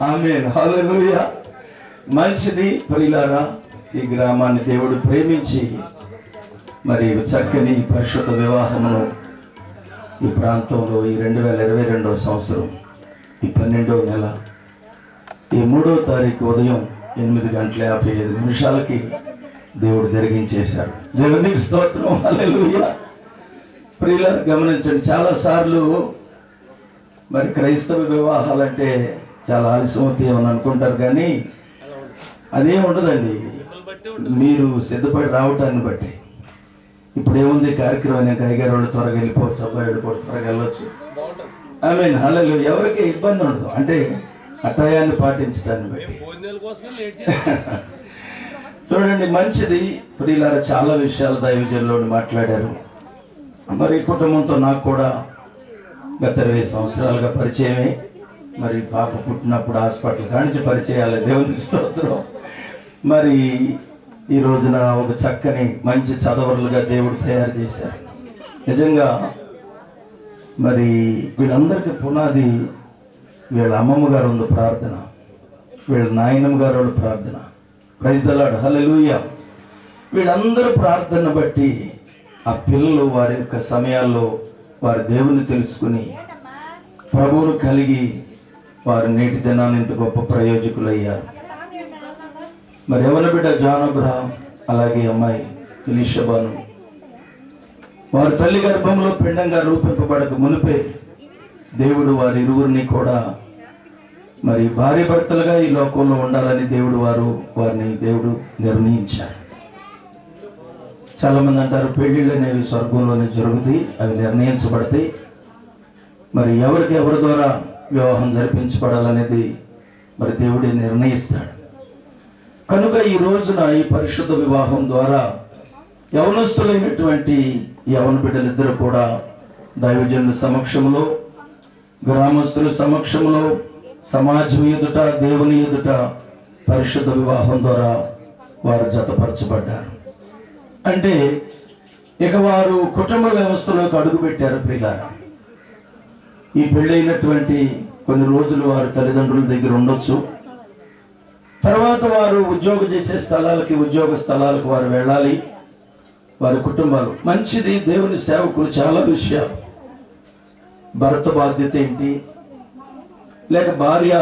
ఆమేన్. హల్లెలూయా. మంచిది ప్రియులారా, ఈ గ్రామాన్ని దేవుడు ప్రేమించి మరి చక్కని పరిశుద్ధ వివాహమును ఈ ప్రాంతంలో ఈ 2022వ సంవత్సరం ఈ 12వ నెల ఈ 3వ తారీఖు ఉదయం 8:55 దేవుడు జరిగించేశారు. దేవునికి స్తోత్రం. హల్లెలూయా. ప్రియులారా, గమనించండి, చాలాసార్లు మరి క్రైస్తవ వివాహాలంటే చాలా ఆలస్యమవుతాయి అని అనుకుంటారు, కానీ అదేం ఉండదండి. మీరు సిద్ధపడి రావటాన్ని బట్టి ఇప్పుడు ఏముంది కార్యక్రమం, కైగారు వాళ్ళు త్వరగా వెళ్ళిపోవచ్చు, అబ్బాయి వెళ్ళిపోవచ్చు, త్వరగా వెళ్ళొచ్చు. ఆమేన్. హల్లెలూయా. ఎవరికి ఇబ్బంది ఉండదు, అంటే అటాయాన్ని పాటించడాన్ని బట్టి. చూడండి, మంచిది ప్రియులారా. చాలా విషయాలు దైవజనులు మాట్లాడారు. మరి కుటుంబంతో నాకు కూడా గత 20 సంవత్సరాలుగా పరిచయమే. మరి పాప పుట్టినప్పుడు హాస్పిటల్ కానించి పరిచయాలు, దేవునికి స్తోత్రం. మరి ఈ రోజున ఒక చక్కని మంచి చదవరులుగా దేవుడు తయారు చేశారు. నిజంగా మరి వీళ్ళందరికీ పునాది వీళ్ళ అమ్మమ్మ గారు ఉంది ప్రార్థన, వీళ్ళ నాయనమ్మ గారు వాళ్ళు ప్రార్థన. ప్రైజ్ ది లార్డ్, హల్లెలూయా. వీళ్ళందరూ ప్రార్థన బట్టి ఆ పిల్లలు వారి యొక్క సమయాల్లో వారి దేవుని తెలుసుకుని ప్రభువును కలిగి వారు నేటి దినాన్ని ఇంత గొప్ప ప్రయోజకులు అయ్యారు. మరి ఎవరి బిడ్డ జాన్ అబ్రహాం, అలాగే అమ్మాయి ఎలీషాబాను వారి తల్లి గర్భంలో పిండంగా రూపింపబడక మునిపే దేవుడు వారి ఇరువురిని కూడా మరి భార్య భర్తలుగా ఈ లోకంలో ఉండాలని వారిని దేవుడు నిర్ణయించాడు. చాలా మంది అంటారు పెళ్లిళ్ళు అనేవి స్వర్గంలోనే జరుగుతాయి, అవి నిర్ణయించబడతాయి. మరి ఎవరికి ఎవరి ద్వారా వివాహం జరిపించబడాలనేది మరి దేవుడే నిర్ణయిస్తాడు. కనుక ఈ రోజున ఈ పరిశుద్ధ వివాహం ద్వారా యవనస్తులైనటువంటి యవన బిడ్డలిద్దరూ కూడా దైవజనుల సమక్షంలో, గ్రామస్తుల సమక్షంలో, సమాజం ఎదుట, దేవుని ఎదుట పరిశుద్ధ వివాహం ద్వారా వారు జతపరచబడ్డారు. అంటే ఇక వారు కుటుంబ వ్యవస్థలోకి అడుగుపెట్టారు. ప్రియులారా, ఈ పెళ్ళైనటువంటి కొన్ని రోజులు వారు తల్లిదండ్రుల దగ్గర ఉండొచ్చు. తర్వాత వారు ఉద్యోగం చేసే ఉద్యోగ స్థలాలకు వారు వెళ్ళాలి, వారి కుటుంబాలు. మంచిది, దేవుని సేవకులు చాలా విషయాలు. భర్త బాధ్యత ఏంటి, లేక భార్య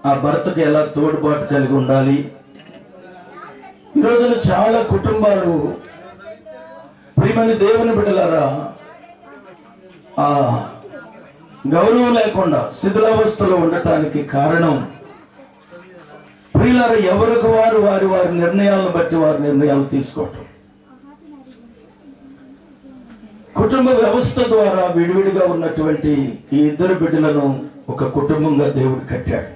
ఆ భర్తకు ఎలా తోడ్పాటు కలిగి ఉండాలి. ఈ రోజున చాలా కుటుంబాలు ప్రియమైన దేవుని బిడ్డలారా ఆ గౌరవం లేకుండా శిథిలావస్థలో ఉండటానికి కారణం ప్రియులారా ఎవరికి వారు వారి నిర్ణయాలను బట్టి వారి నిర్ణయాలు తీసుకోవటం. కుటుంబ వ్యవస్థ ద్వారా విడివిడిగా ఉన్నటువంటి ఈ ఇద్దరు బిడ్డలను ఒక కుటుంబంగా దేవుడు కట్టాడు.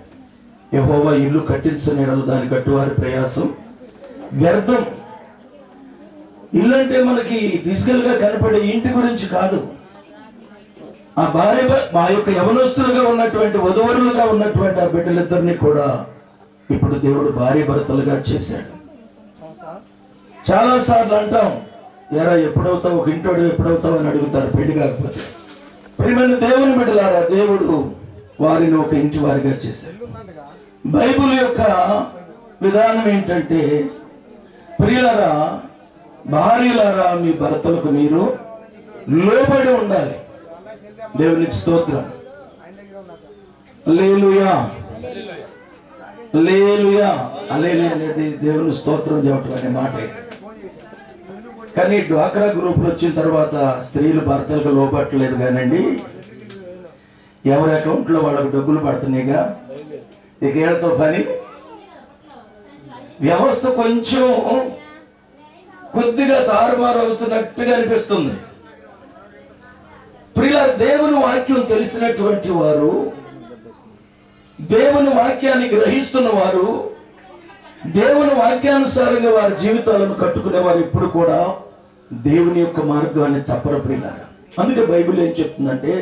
యెహోవా ఇల్లు కట్టించని ఎడల దాని కట్టువారి ప్రయాసం వ్యర్థం. ఇల్లు అంటే మనకి ఫిజికల్ గా కనపడే ఇంటి గురించి కాదు. ఆ మా యొక్క యవనస్తులుగా ఉన్నటువంటి వధువరులుగా ఉన్నటువంటి ఆ బిడ్డలిద్దరిని కూడా ఇప్పుడు దేవుడు భార్య భర్తలుగా చేశాడు. చాలా సార్లు అంటాం, ఎరా ఎప్పుడవుతావు, ఒక ఇంటోడు ఎప్పుడవుతావు అని అడుగుతారు పెళ్లి కాకపోతే. ప్రియమైన దేవుని బిడ్డలారా, దేవుడు వారిని ఒక ఇంటి వారిగా చేశాడు. బైబిల్ యొక్క విధానం ఏంటంటే, ప్రియులారా భార్యలారా మీ భర్తలకు మీరు లోబడి ఉండాలి. దేవునికి స్తోత్రం. హల్లెలూయా, హల్లెలూయా. హల్లెలూయా అనేది దేవుని స్తోత్రం చెప్పడం అనే మాట. కానీ డ్వాక్రా గ్రూపులు వచ్చిన తర్వాత స్త్రీలు భర్తలకు లోబట్టలేదు కానండి, ఎవరి అకౌంట్లో వాళ్ళకు డబ్బులు పడుతున్నాయిగా. ఇక ఏళ్ళతో పని. వ్యవస్థ కొంచెం కొద్దిగా తారుమారు అవుతున్నట్టుగా అనిపిస్తుంది. ప్రియుల దేవుని వాక్యం తెలిసినటువంటి వారు, దేవుని వాక్యాన్ని గ్రహిస్తున్న వారు, దేవుని వాక్యానుసారంగా వారి జీవితాలను కట్టుకునే వారు ఎప్పుడు కూడా దేవుని యొక్క మార్గాన్ని తప్పరు ప్రియులారా. అందుకే బైబిల్ ఏం చెప్తుందంటే,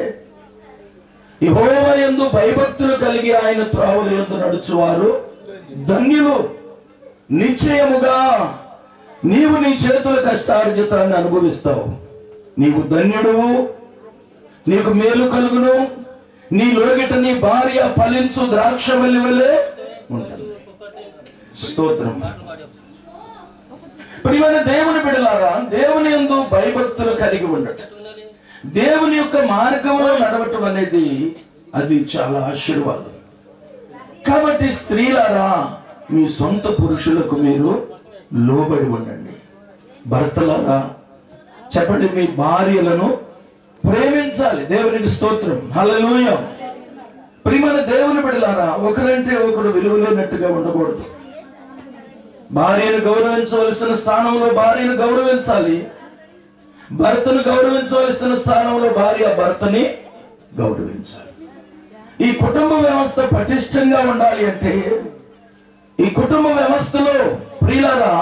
యెహోవా యందు భయభక్తులు కలిగి ఆయన త్రోవల యందు నడుచువారు ధన్యులు. నిశ్చయముగా నీవు నీ చేతుల కష్టార్జితాన్ని అనుభవిస్తావు. నీవు ధన్యుడువు, నీకు మేలు కలుగును. నీ లోగిట నీ భార్య ఫలించు ద్రాక్షవల్లి వలె ఉంటుంది. స్తోత్రం. ప్రియమైన దేవుని బిడ్డలారా, దేవుని యందు భయభక్తులు కలిగి ఉండటం, దేవుని యొక్క మార్గంలో నడవటం అనేది అది చాలా ఆశీర్వాదం. కాబట్టి స్త్రీలారా మీ సొంత పురుషులకు మీరు లోబడి ఉండండి. భర్తలారా చెప్పండి, మీ భార్యలను ప్రేమించాలి. దేవునికి స్తోత్రం, హల్లెలూయా. ప్రియమైన దేవుని బిడ్డలారా, ఒకరంటే ఒకరు విలువ లేనట్టుగా ఉండకూడదు. భార్యను గౌరవించవలసిన స్థానంలో భార్యను గౌరవించాలి. భర్తను గౌరవించవలసిన స్థానంలో భార్య భర్తని గౌరవించాలి. ఈ కుటుంబ వ్యవస్థ పటిష్టంగా ఉండాలి అంటే, ఈ కుటుంబ వ్యవస్థలో ప్రియులారా,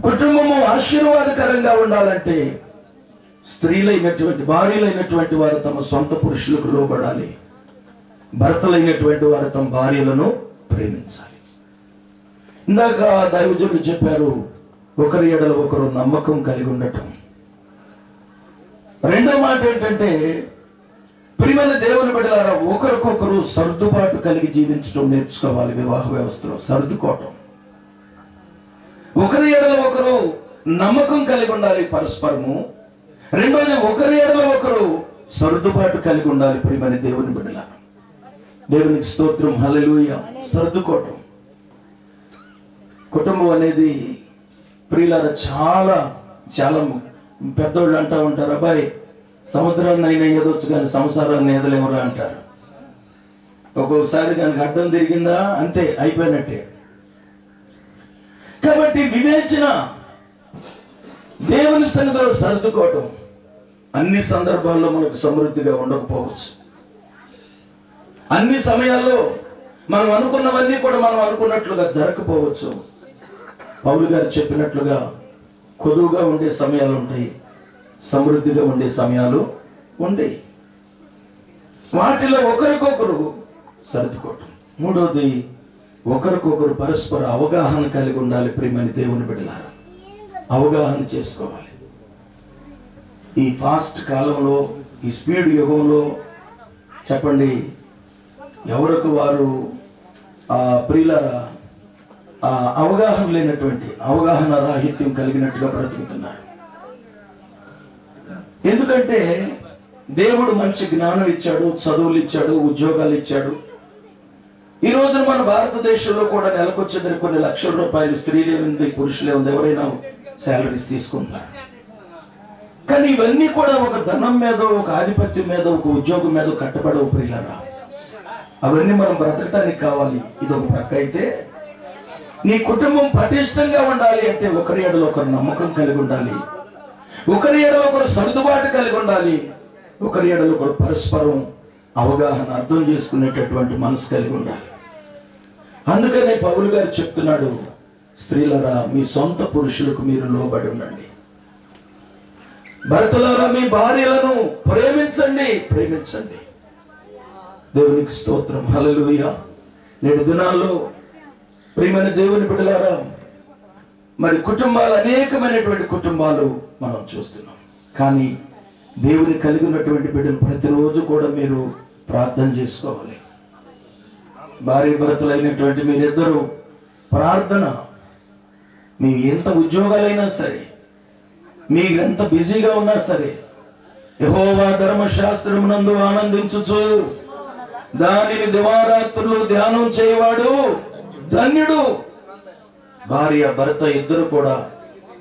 కుటుంబము ఆశీర్వాదకరంగా ఉండాలంటే స్త్రీలైనటువంటి భార్యలైనటువంటి వారు తమ సొంత పురుషులకు లోబడాలి. భర్తలైనటువంటి వారు తమ భార్యలను ప్రేమించాలి. ఇందాక దైవజనులు చెప్పారు, ఒకరి ఎడల ఒకరు నమ్మకం కలిగి ఉండటం. రెండో మాట ఏంటంటే, ప్రియమైన దేవుని బిడ్డలారా, ఒకరికొకరు సర్దుబాటు కలిగి జీవించడం నేర్చుకోవాలి. వివాహ వ్యవస్థలో సర్దుకోవటం, ఒకరి ఎడల ఒకరు నమ్మకం కలిగి ఉండాలి పరస్పరము. రెండోది, ఒకరి ఎడల ఒకరు సర్దుబాటు కలిగి ఉండాలి. ప్రియమైన దేవుని బిడ్డలారా, దేవునికి స్తోత్రం, హల్లెలూయా. సర్దుకోవటం, కుటుంబం అనేది ప్రియులారా చాలా చాలా పెద్దోళ్ళు అంటూ ఉంటారు, అబ్బాయి సముద్రాన్ని అయినా ఏదొచ్చు కానీ సంసారాన్ని ఏదలేమురా అంటారు. ఒక్కొక్కసారి కనుక అడ్డం తిరిగిందా అంతే, అయిపోయినట్టే. కాబట్టి వివేచన, దేవుని సన్నిధిలో సర్దుకోవటం. అన్ని సందర్భాల్లో మనకు సమృద్ధిగా ఉండకపోవచ్చు. అన్ని సమయాల్లో మనం అనుకున్నవన్నీ కూడా మనం అనుకున్నట్లుగా జరగకపోవచ్చు. పౌలు గారు చెప్పినట్లుగా కొదువుగా ఉండే సమయాలు ఉంటాయి, సమృద్ధిగా ఉండే సమయాలు ఉండేవి. వాటిలో ఒకరికొకరు సర్దుకోవటం. మూడోది, ఒకరికొకరు పరస్పర అవగాహన కలిగి ఉండాలి. ప్రియమైన దేవుని బిడ్డలారా, అవగాహన చేసుకోవాలి. ఈ ఫాస్ట్ కాలంలో, ఈ స్పీడ్ యుగంలో చెప్పండి, ఎవరికి వారు ప్రియులారా అవగాహన లేనటువంటి, అవగాహన రాహిత్యం కలిగినట్టుగా బ్రతుకుతున్నారు. ఎందుకంటే దేవుడు మంచి జ్ఞానం ఇచ్చాడు, చదువులు ఇచ్చాడు, ఉద్యోగాలు ఇచ్చాడు. ఈ రోజున మన భారతదేశంలో కూడా నెలకొచ్చేది కొన్ని లక్షల రూపాయలు, స్త్రీలే ఉంది పురుషులే ఉంది, ఎవరైనా శాలరీస్ తీసుకుంటున్నారు. కానీ ఇవన్నీ కూడా ఒక ధనం మీద, ఒక ఆధిపత్యం మీద, ఒక ఉద్యోగం మీద కట్టబడవు ప్రియులారా. అవన్నీ మనం బ్రతకటానికి కావాలి. ఇది ఒక ప్రక్క అయితే, నీ కుటుంబం పటిష్టంగా ఉండాలి అంటే ఒకరి ఎడల ఒకరు నమ్మకం కలిగి ఉండాలి, ఒకరి ఎడల ఒకరు సర్దుబాటు కలిగి ఉండాలి, ఒకరి ఎడల ఒకరు పరస్పరం అవగాహన, అర్థం చేసుకునేటటువంటి మనసు కలిగి ఉండాలి. అందుకనే పౌలు గారు చెప్తున్నాడు, స్త్రీలరా మీ సొంత పురుషులకు మీరు లోబడి ఉండండి. భర్తలారా మీ భార్యలను ప్రేమించండి, ప్రేమించండి. దేవునికి స్తోత్రం, హల్లెలూయా. నేడు దినాల్లో ప్రియమైన దేవుని బిడ్డలారా, మరి కుటుంబాలు, అనేకమైనటువంటి కుటుంబాలు మనం చూస్తున్నాం. కానీ దేవుని కలిగి ఉన్నటువంటి బిడ్డలు ప్రతిరోజు కూడా మీరు ప్రార్థన చేసుకోవాలి. భార్య భర్తలైనటువంటి మీరిద్దరూ ప్రార్థన, మీ ఎంత ఉద్యోగాలైనా సరే, మీరు ఎంత బిజీగా ఉన్నా సరే, యెహోవా ధర్మశాస్త్రమునందు ఆనందించుచు దానిని దివారాత్రులు ధ్యానం చేయవాడు ధన్యుడు. భార్య భర్త ఇద్దరు కూడా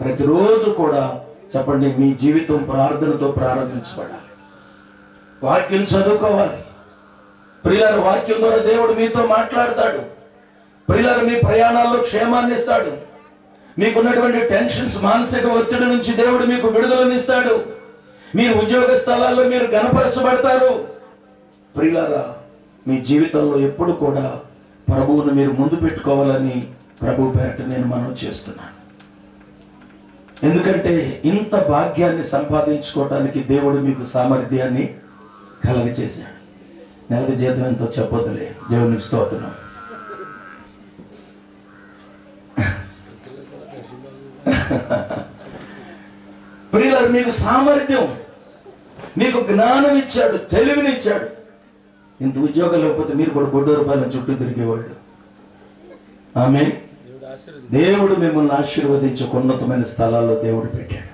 ప్రతిరోజు కూడా చెప్పండి, మీ జీవితం ప్రార్థనతో ప్రారంభించబడాలి. వాక్యం చదువుకోవాలి. ప్రియులారా, వాక్యం ద్వారా దేవుడు మీతో మాట్లాడతాడు. ప్రియులారా, మీ ప్రయాణాల్లో క్షేమాన్ని ఇస్తాడు. మీకున్నటువంటి టెన్షన్స్, మానసిక ఒత్తిడి నుంచి దేవుడు మీకు విడుదలనిస్తాడు. మీ ఉద్యోగ స్థలాల్లో మీరు గణపరచబడతారు. ప్రియులారా, మీ జీవితంలో ఎప్పుడు కూడా ప్రభువును మీరు ముందు పెట్టుకోవాలని ప్రభు పేరట నేను మనవి చేస్తున్నాను. ఎందుకంటే ఇంత భాగ్యాన్ని సంపాదించుకోవటానికి దేవుడు మీకు సామర్థ్యాన్ని కలగచేశాడు. నెలకు జీతం ఎంతో చెప్పొద్దులే, దేవునికి స్తోత్రం. ప్రియులారా, మీకు సామర్థ్యం, మీకు జ్ఞానం ఇచ్చాడు, తెలివినిచ్చాడు. ఇంత ఉద్యోగం లేకపోతే మీరు కూడా బొడ్డు రూపాయల చుట్టూ తిరిగేవాళ్ళు. ఆమేన్. దేవుడు మిమ్మల్ని ఆశీర్వదించే ఉన్నతమైన స్థలాల్లో దేవుడు పెట్టాడు.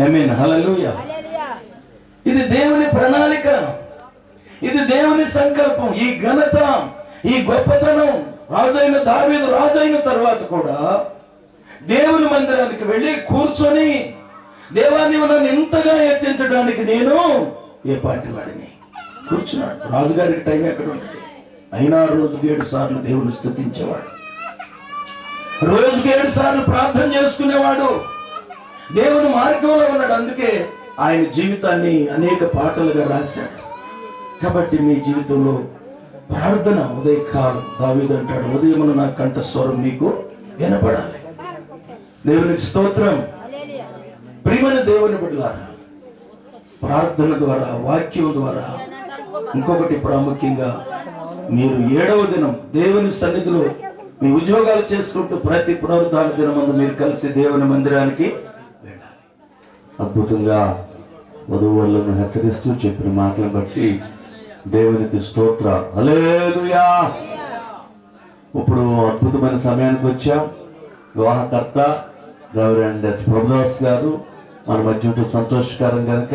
ఆమేన్, హల్లెలూయా. ఇది దేవుని ప్రణాళిక, ఇది దేవుని సంకల్పం. ఈ ఘనత, ఈ గొప్పతనం రాజైన దావీదు రాజైన తర్వాత కూడా దేవుని మందిరానికి వెళ్ళి కూర్చొని, దేవా నీవు నన్ను ఇంతగా హెచ్చించడానికి నేను ఏ పార్టీ వాడిని కూర్చున్నాడు. రాజుగారికి టైం ఎక్కడ ఉంటుంది? అయినా రోజుకి 7 సార్లు దేవుని స్తుతించేవాడు, రోజుకి 7 సార్లు ప్రార్థన చేసుకునేవాడు. దేవుని మార్గంలో ఉన్నాడు. అందుకే ఆయన జీవితాన్ని అనేక పాటలుగా రాశాడు. కాబట్టి మీ జీవితంలో ప్రార్థన ఉదయకాలం, దావీదు అంటాడు, ఉదయమున నా కంఠ స్వరం మీకు వినపడాలి. దేవునికి స్తోత్రం. ప్రియమైన దేవుని బిడ్డలారా, ప్రార్థన ద్వారా, వాక్యం ద్వారా, ఇంకొకటి ప్రాముఖ్యంగా మీరు 7వ దినం దేవుని సన్నిధిలో మీ ఉద్యోగాలు చేసుకుంటూ ప్రతి పునరుద్ధాన దినమందు మీరు కలిసి దేవుని మందిరానికి వెళ్ళాలి. అద్భుతంగా వధువులను హెచ్చరిస్తూ చెప్పిన మాటలను బట్టి దేవునికి స్తోత్ర. హల్లెలూయా. ఇప్పుడు అద్భుతమైన సమయానికి వచ్చాం. వివాహకర్త రెవరెండ్ ఎస్ ప్రభుదాస్ గారు మన మధ్య ఉంటే సంతోషకరం కనుక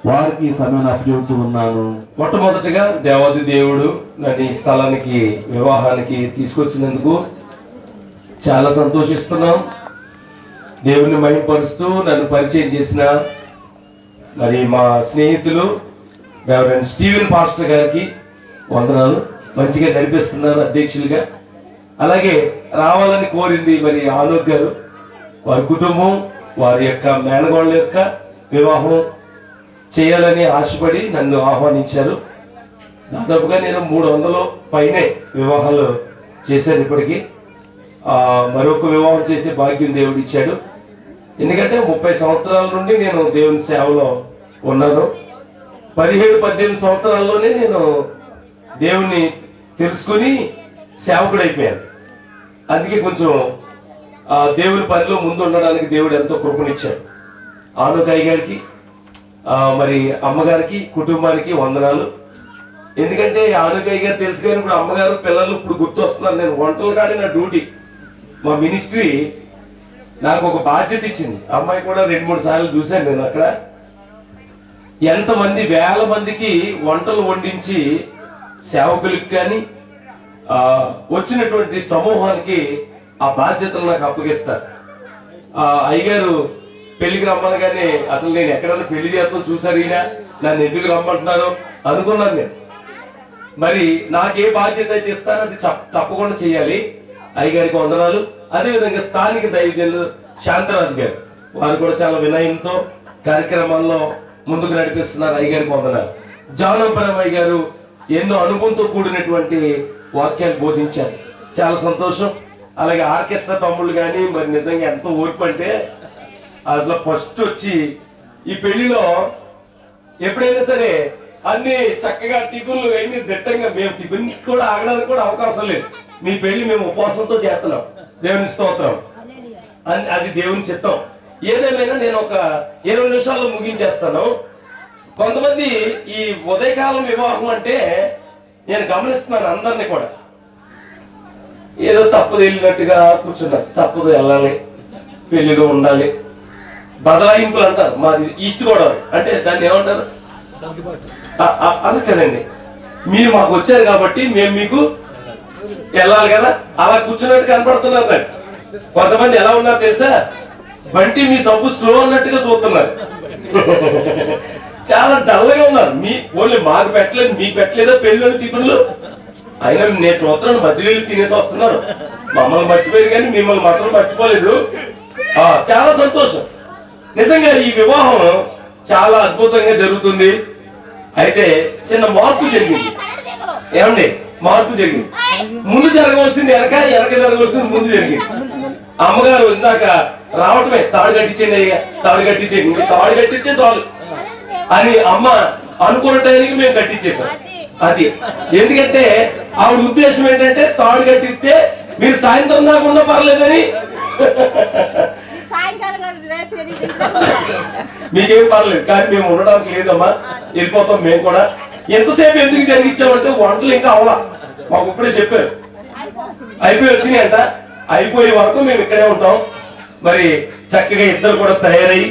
వారికి ఈ సమయాన్ని అప్పచెబుతూ ఉన్నాను. మొట్టమొదటిగా దేవాది దేవుడు నన్ను ఈ స్థలానికి వివాహానికి తీసుకొచ్చినందుకు చాలా సంతోషిస్తున్నాం. దేవుని మహిమపరుస్తూ నన్ను పరిచయం చేసిన మరి మా స్నేహితులు రెవరెండ్ స్టీవెన్ పాస్టర్ గారికి వందనాలు. మంచిగా నడిపిస్తున్నారు అధ్యక్షులుగా. అలాగే రావాలని కోరింది మరి ఆలోక్ గారు, వారి కుటుంబం, వారి యొక్క మేనగోళ్ళ యొక్క వివాహం చేయాలని ఆశపడి నన్ను ఆహ్వానించారు. దాదాపుగా నేను 300 పైనే వివాహాలు చేశాను ఇప్పటికీ. మరొక వివాహం చేసే భాగ్యం దేవుడు ఇచ్చాడు. ఎందుకంటే 30 సంవత్సరాల నుండి నేను దేవుని సేవలో ఉన్నాను. 17-18 సంవత్సరాల్లోనే నేను దేవుణ్ణి తెలుసుకుని సేవకుడు అయిపోయాను. అందుకే కొంచెం దేవుని పనిలో ముందు ఉండడానికి దేవుడు ఎంతో కృపనిచ్చాడు. ఆనుకాయ గారికి, మరి అమ్మగారికి, కుటుంబానికి వందనాలు. ఎందుకంటే ఆనుకాయ గారు తెలుసు కానీ ఇప్పుడు అమ్మగారు పిల్లలు ఇప్పుడు గుర్తు వస్తున్నారు. నేను వంటలు కాడి నా డ్యూటీ, మా మినిస్ట్రీ నాకు ఒక బాధ్యత ఇచ్చింది. అమ్మాయి కూడా 2-3 సార్లు చూశాను నేను అక్కడ. ఎంతమంది వేల మందికి వంటలు వండించి సేవకులకి కానీ వచ్చినటువంటి సమూహానికి ఆ బాధ్యతలు నాకు అప్పగిస్తారు. అయ్యగారు పెళ్లికి రమ్మనగానే అసలు నేను ఎక్కడన్నా పెళ్లి చేస్తాం చూసారు, ఈయన నన్ను ఎందుకు రమ్మంటున్నారు అనుకున్నాను నేను. మరి నాకే బాధ్యత అయితే ఇస్తారో అది తప్పకుండా చేయాలి. అయ్యగారికి వందనాలు. అదేవిధంగా స్థానిక దైవజనులు శాంతరాజు గారు, వారు కూడా చాలా వినయంతో కార్యక్రమాల్లో ముందుకు నడిపిస్తున్నారు. అయ్యగారికి వందనాలు. జానబ్రహ్మయ్య గారు ఎన్నో అనుభవంతో కూడినటువంటి వాక్యాలు బోధించారు, చాలా సంతోషం. అలాగే ఆర్కెస్ట్రా తమ్ముళ్ళు కానీ మరి నిజంగా ఎంతో ఓర్పు అంటే అసలు ఫస్ట్ వచ్చి ఈ పెళ్లిలో ఎప్పుడైనా సరే అన్ని చక్కగా టిఫిన్లు అన్ని దిట్టంగా, మేము టిఫిన్ కూడా ఆగడానికి కూడా అవకాశం లేదు. మీ పెళ్లి మేము ఉపవాసంతో చేస్తున్నాం. దేవుని స్తోత్రం. అది దేవుని చిత్తం. ఏదేమైనా నేను ఒక 20 నిమిషాల్లో ముగించేస్తాను. కొంతమంది ఈ ఉదయకాలం వివాహం అంటే నేను గమనిస్తున్నాను అందరినీ కూడా ఏదో తప్పదు వెళ్ళినట్టుగా కూర్చున్నారు. తప్పదు వెళ్ళాలి, పెళ్లిలో ఉండాలి, బదలాయింపులు అంటారు. మాది ఈస్ట్ గోదావరి అంటే దాన్ని ఏమంటారు అలా కదండి. మీరు మాకు వచ్చారు కాబట్టి మేము మీకు వెళ్ళాలి కదా, అలా కూర్చున్నట్టు కనపడుతున్నారు. నాకు కొంతమంది ఎలా ఉన్నారు తెలుసా, బంటి మీ సబ్బు స్లో అన్నట్టుగా చూస్తున్నారు. చాలా డల్గా ఉన్నారు. మీ ఓన్లీ మాకు పెట్టలేదు, మీకు పెట్టలేదో పెళ్ళిళ్ళు టిఫిన్లు. అయినా నేను చూస్తున్నాను మధ్యలో తినేసి వస్తున్నారు. మమ్మల్ని మర్చిపోయారు కానీ మిమ్మల్ని మాత్రం మర్చిపోలేదు. చాలా సంతోషం. నిజంగా ఈ వివాహం చాలా అద్భుతంగా జరుగుతుంది. అయితే చిన్న మార్పు జరిగింది. ఏమండి, మార్పు జరిగింది. ముందు జరగవలసింది వెనక, వెనక జరగవలసింది ముందు జరిగింది. అమ్మగారు ఇందాక రావటమే తాడు కట్టించండి, అయ్యా తాడు కట్టించండి, ఇంకా తాడు కట్టిస్తే చాలు అని అమ్మ అనుకున్న టైంకి మేము కట్టించేసాం. అది ఎందుకంటే ఆవిడ ఉద్దేశం ఏంటంటే తాడు కట్టిస్తే మీరు సాయంత్రం దాకా ఉన్నా పర్లేదని. మీకేం పర్లేదు కానీ మేము ఉండడానికి లేదమ్మా, వెళ్ళిపోతాం మేము కూడా. ఎంతసేపు ఎందుకు జరిగించామంటే వంటలు ఇంకా అవలా, మాకు ఇప్పుడే చెప్పారు అయిపోయి వచ్చినాయంట. అయిపోయే వరకు మేము ఇక్కడే ఉంటాం. మరి చక్కగా ఇద్దరు కూడా తయారై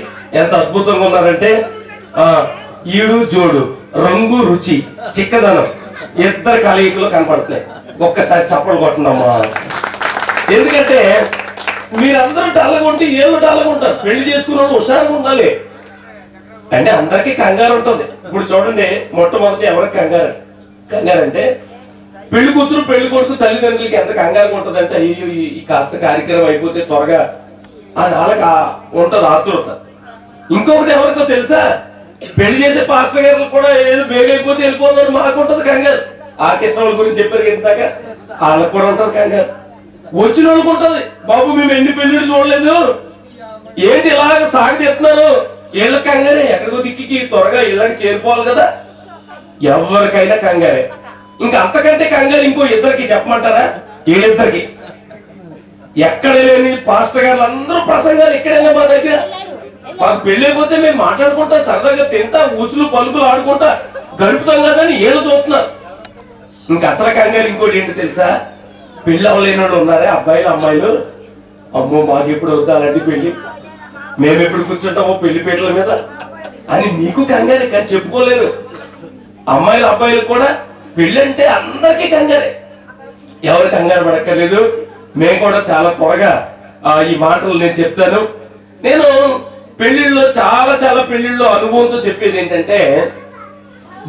ఎంత అద్భుతంగా ఉన్నారంటే ఈడు జోడు, రంగు రుచి, చిక్కదనం ఇద్దరు కలయికలు కనపడుతున్నాయి. ఒక్కసారి చప్పలు కొట్టండమ్మా. ఎందుకంటే మీరందరూ డల్లగా ఉంటే ఏళ్ళు డల్లగా ఉంటారు. పెళ్లి చేసుకున్న వాళ్ళు హుషారుగా ఉండాలి. అంటే అందరికీ కంగారు ఉంటుంది. ఇప్పుడు చూడండి, మొట్టమొదటి ఎవరికి కంగారు అంటే పెళ్లి కూతురు పెళ్లి కొడుకు తల్లిదండ్రులకి ఎంత కంగారుగా ఉంటుంది అంటే అయ్యో ఈ కాస్త కార్యక్రమం అయిపోతే త్వరగా అని వాళ్ళకి ఉంటుంది ఆతృత. ఇంకొకటి ఎవరికో తెలుసా, పెళ్లి చేసే పాస్టర్ గారు కూడా ఏదో బేగైపోతే వెళ్ళిపోతారు మాకు ఉంటుంది కంగారు. ఆర్కెస్ట్రా గురించి చెప్పారు ఇందాక, వాళ్ళకి కూడా ఉంటుంది కంగారు. వచ్చిన వాళ్ళకి ఉంటుంది, బాబు మేము ఎన్ని పెళ్లిళ్ళు చూడలేదు, ఏంటి ఇలాగ సాగి తెస్తున్నారు, ఇళ్ళ కంగారే, ఎక్కడికో దిక్కి త్వరగా ఇళ్ళకి చేరిపోవాలి కదా. ఎవరికైనా కంగారే. ఇంకా అంతకంటే కంగారు ఇంకో ఇద్దరికి చెప్పమంటారా? వీళ్ళిద్దరికి ఎక్కడ లేని పాస్టర్ గారు అందరూ ప్రసంగాలు ఇక్కడైనా మా దగ్గర. మాకు పెళ్లి అయిపోతే మేము మాట్లాడుకుంటా సరదాగా తింటా ఊసులు పలుకులు ఆడుకుంటా గడుపుతాం కదా అని ఏళ్ళు చూస్తున్నారు. ఇంకా అసలు కంగారు ఇంకోటి ఏంటి తెలుసా? పెళ్లి అవ్వలేని వాళ్ళు ఉన్నారే, అబ్బాయిలు అమ్మాయిలు, అమ్మో మాకు ఎప్పుడు అవుతా అలాంటి పెళ్లి, మేము ఎప్పుడు కూర్చుంటామో పెళ్లి పీటల మీద అని మీకు కంగారే, కానీ చెప్పుకోలేరు. అమ్మాయిలు అబ్బాయిలు కూడా పెళ్లి అంటే అందరికీ కంగారే, ఎవరు కంగారు పడక్కర్లేదు. మేము కూడా చాలా త్వరగా ఈ మాటలు నేను చెప్తాను. నేను పెళ్లిళ్ళలో చాలా పెళ్లిళ్ళలో అనుభవంతో చెప్పేది ఏంటంటే,